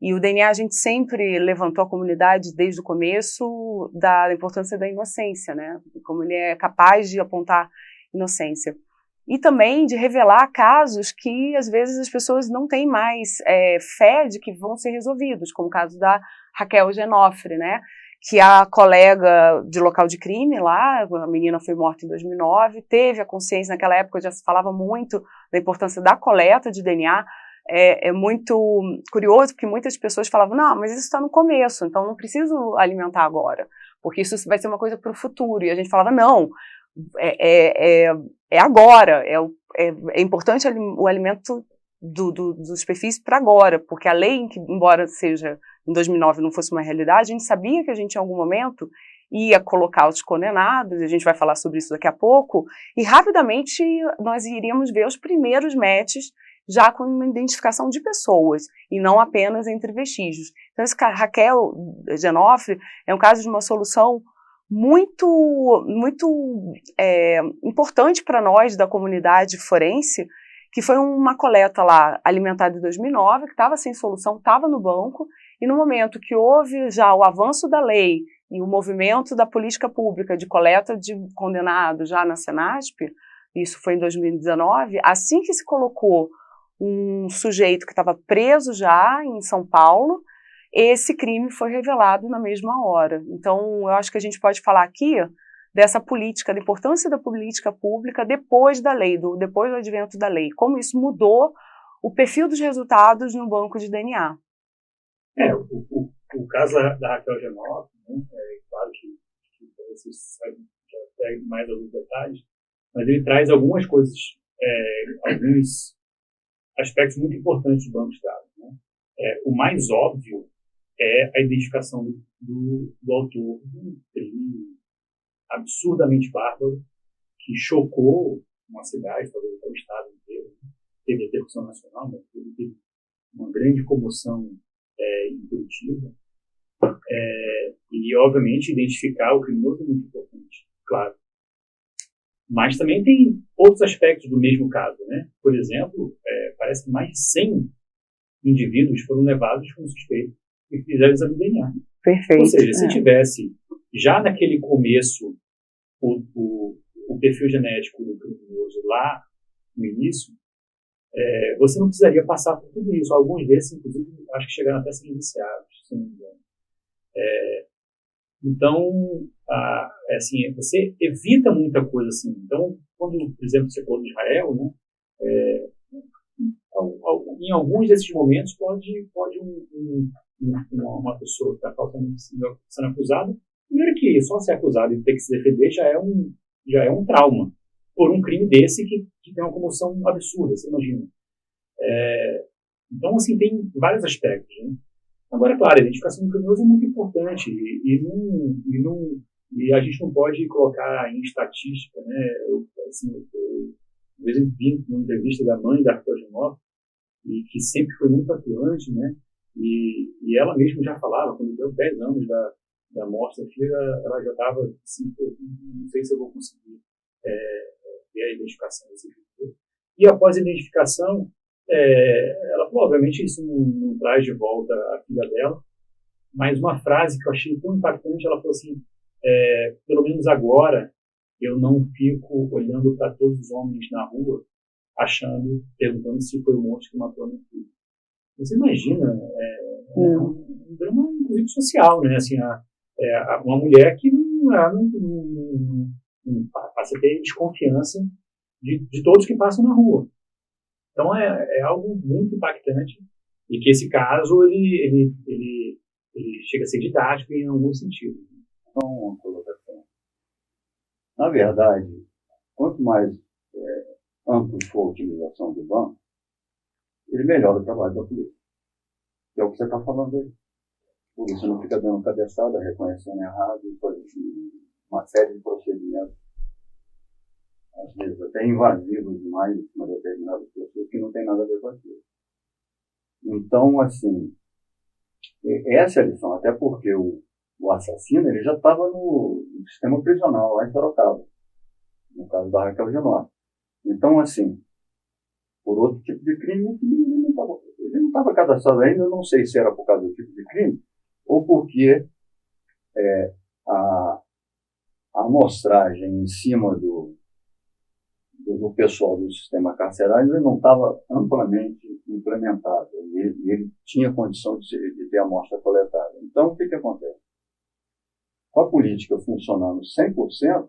E o DNA a gente sempre levantou a comunidade desde o começo da importância da inocência, né? Como ele é capaz de apontar inocência. E também de revelar casos que às vezes as pessoas não têm mais fé de que vão ser resolvidos, como o caso da Raquel Genofre, né? Que a colega de local de crime lá, a menina foi morta em 2009, teve a consciência, naquela época já se falava muito da importância da coleta de DNA. É muito curioso, porque muitas pessoas falavam, não, mas isso está no começo, então não preciso alimentar agora, porque isso vai ser uma coisa para o futuro. E a gente falava, não, é agora, é importante o alimento dos perfis para agora, porque a lei, que, embora seja em 2009 não fosse uma realidade, a gente sabia que a gente em algum momento ia colocar os condenados, e a gente vai falar sobre isso daqui a pouco, e rapidamente nós iríamos ver os primeiros matches já com uma identificação de pessoas, e não apenas entre vestígios. Então, esse Raquel Genofre é um caso de uma solução muito importante para nós da comunidade forense, que foi uma coleta lá alimentada em 2009, que estava sem solução, estava no banco, e no momento que houve já o avanço da lei e o movimento da política pública de coleta de condenados já na Senasp, isso foi em 2019, assim que se colocou um sujeito que estava preso já em São Paulo, esse crime foi revelado na mesma hora. Então, eu acho que a gente pode falar aqui dessa política, da importância da política pública depois da lei, depois do advento da lei, como isso mudou o perfil dos resultados no banco de DNA. O caso da Raquel Genofre, né, claro que vocês sabem, já pega mais alguns detalhes, mas ele traz algumas coisas, alguns aspectos muito importantes do banco de dados. Né? O mais óbvio é a identificação do autor de um crime absurdamente bárbaro que chocou uma cidade, talvez até o estado inteiro. Teve repercussão nacional, mas teve uma grande comoção em Curitiba. E, obviamente, identificar o criminoso é muito importante, claro. Mas também tem outros aspectos do mesmo caso, né? Por exemplo, parece que mais de 100 indivíduos foram levados como suspeitos e fizeram exame de DNA. Perfeito. Ou seja, se tivesse já naquele começo o perfil genético do criminoso lá no início, você não precisaria passar por tudo isso. Alguns desses, inclusive, acho que chegaram até a ser indiciados, se não me engano. Então, assim, você evita muita coisa assim. Então, quando, por exemplo, você falou de Israel, né, em alguns desses momentos pode uma pessoa que está sendo acusada, primeiro que só ser acusado e ter que se defender já é um trauma por um crime desse que tem uma comoção absurda, você imagina. Então, assim, tem vários aspectos, né? Agora, claro, a identificação do criminoso é muito importante e a gente não pode colocar em estatística, né? Eu vi uma entrevista da mãe da Raquel Genofre, e que sempre foi muito atuante, né? E ela mesma já falava, quando deu 10 anos da morte da filha, ela já estava assim, não sei se eu vou conseguir ver a identificação desse filho. E após a identificação, ela provavelmente isso não traz de volta a filha dela, mas uma frase que eu achei tão impactante, ela falou assim, pelo menos agora eu não fico olhando para todos os homens na rua perguntando se foi o monstro que matou a minha filha. Você imagina, um drama, inclusive, social, né? Assim, uma mulher que não passa a ter desconfiança de todos que passam na rua. Então, é algo muito impactante e que esse caso, ele chega a ser didático em alguns sentidos. Então, uma colocação. Na verdade, quanto mais amplo for a utilização do banco, ele melhora o trabalho da polícia. Que é o que você está falando aí. A polícia não fica dando cabeçada, reconhecendo errado, e uma série de procedimentos, às vezes até invasivos demais, uma determinada pessoa que não tem nada a ver com aquilo. Então, assim, essa é a lição, até porque o assassino ele já estava no sistema prisional lá em Sorocaba, no caso da Raquel Genoff. Então, assim, por outro tipo de crime, ele não estava cadastrado ainda, eu não sei se era por causa do tipo de crime, ou porque a amostragem em cima do pessoal do sistema carcerário ele não estava amplamente implementado, e ele tinha condição de ter a amostra coletada. Então, o que acontece? Com a política funcionando 100%,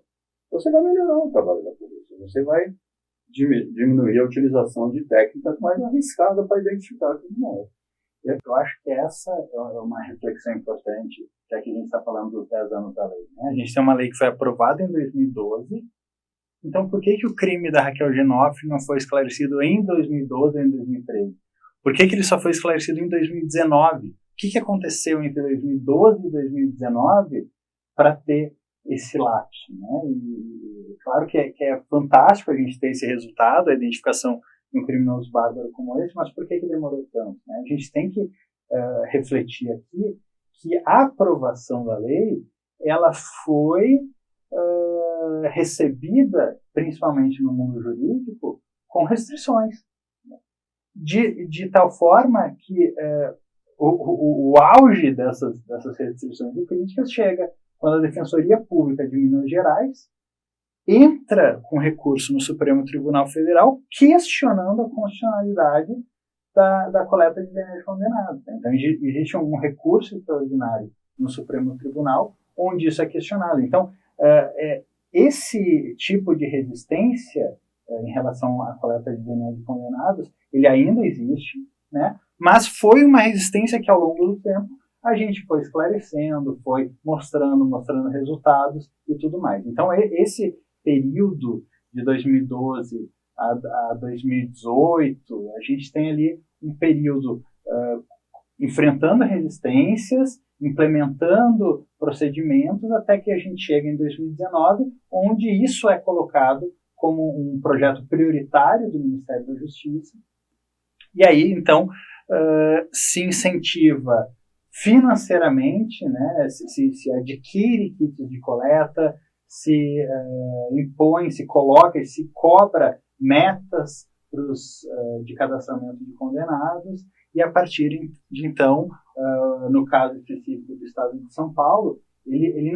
você vai melhorar o trabalho da polícia, você vai diminuir a utilização de técnicas mais arriscadas para identificar criminosos. Eu acho que essa é uma reflexão importante, já que a gente está falando dos 10 anos da lei, né? A gente tem uma lei que foi aprovada em 2012, então por que o crime da Raquel Genoff não foi esclarecido em 2012 ou em 2013? Por que ele só foi esclarecido em 2019? O que aconteceu entre 2012 e 2019 para ter esse lapso, né? E claro que é fantástico a gente ter esse resultado, a identificação de um criminoso bárbaro como esse, mas por que demorou tanto, né? A gente tem que refletir aqui que a aprovação da lei ela foi recebida, principalmente no mundo jurídico, com restrições, de tal forma que o auge dessas restrições e críticas chega quando a Defensoria Pública de Minas Gerais entra com recurso no Supremo Tribunal Federal questionando a constitucionalidade da coleta de DNA de condenados. Então, existe um recurso extraordinário no Supremo Tribunal onde isso é questionado. Então, esse tipo de resistência em relação à coleta de DNA de condenados, ele ainda existe, né? Mas foi uma resistência que, ao longo do tempo, a gente foi esclarecendo, foi mostrando resultados e tudo mais. Então, esse período de 2012 a 2018, a gente tem ali um período enfrentando resistências, implementando procedimentos, até que a gente chega em 2019, onde isso é colocado como um projeto prioritário do Ministério da Justiça. E aí, então, se incentiva financeiramente, né, se adquire kits de coleta, se impõe, se coloca e se cobra metas de cadastramento de condenados, e a partir de então, no caso específico do Estado de São Paulo, ele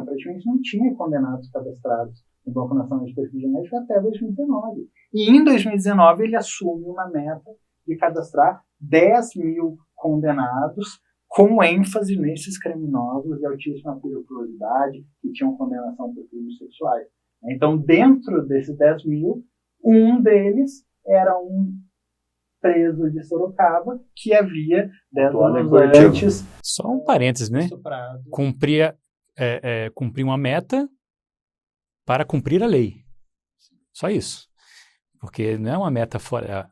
praticamente não tinha condenados cadastrados no Banco Nacional de Perfil Genético até 2019. E em 2019 ele assume uma meta de cadastrar 10 mil condenados, com ênfase nesses criminosos de altíssima periculosidade que tinham condenação por crimes sexuais. Então, dentro desses 10 mil, um deles era um preso de Sorocaba que havia 10 anos antes... Só um parênteses, né? Cumprir uma meta para cumprir a lei. Só isso. Porque não é uma meta fora...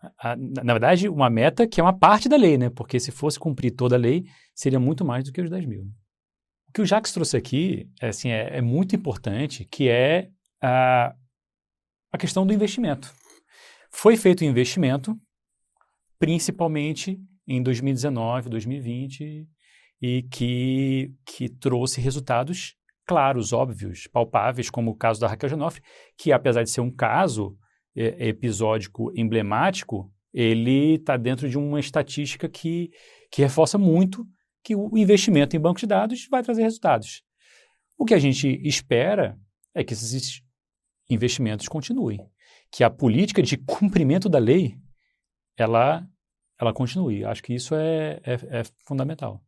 na verdade, uma meta que é uma parte da lei, né? Porque se fosse cumprir toda a lei, seria muito mais do que os 10 mil. O que o Jacques trouxe aqui é muito importante, que é a questão do investimento. Foi feito um investimento, principalmente em 2019, 2020, e que trouxe resultados claros, óbvios, palpáveis, como o caso da Raquel Genoff, que apesar de ser um caso episódico emblemático, ele está dentro de uma estatística que reforça muito que o investimento em banco de dados vai trazer resultados. O que a gente espera é que esses investimentos continuem, que a política de cumprimento da lei, ela ela continue. Acho que isso é fundamental.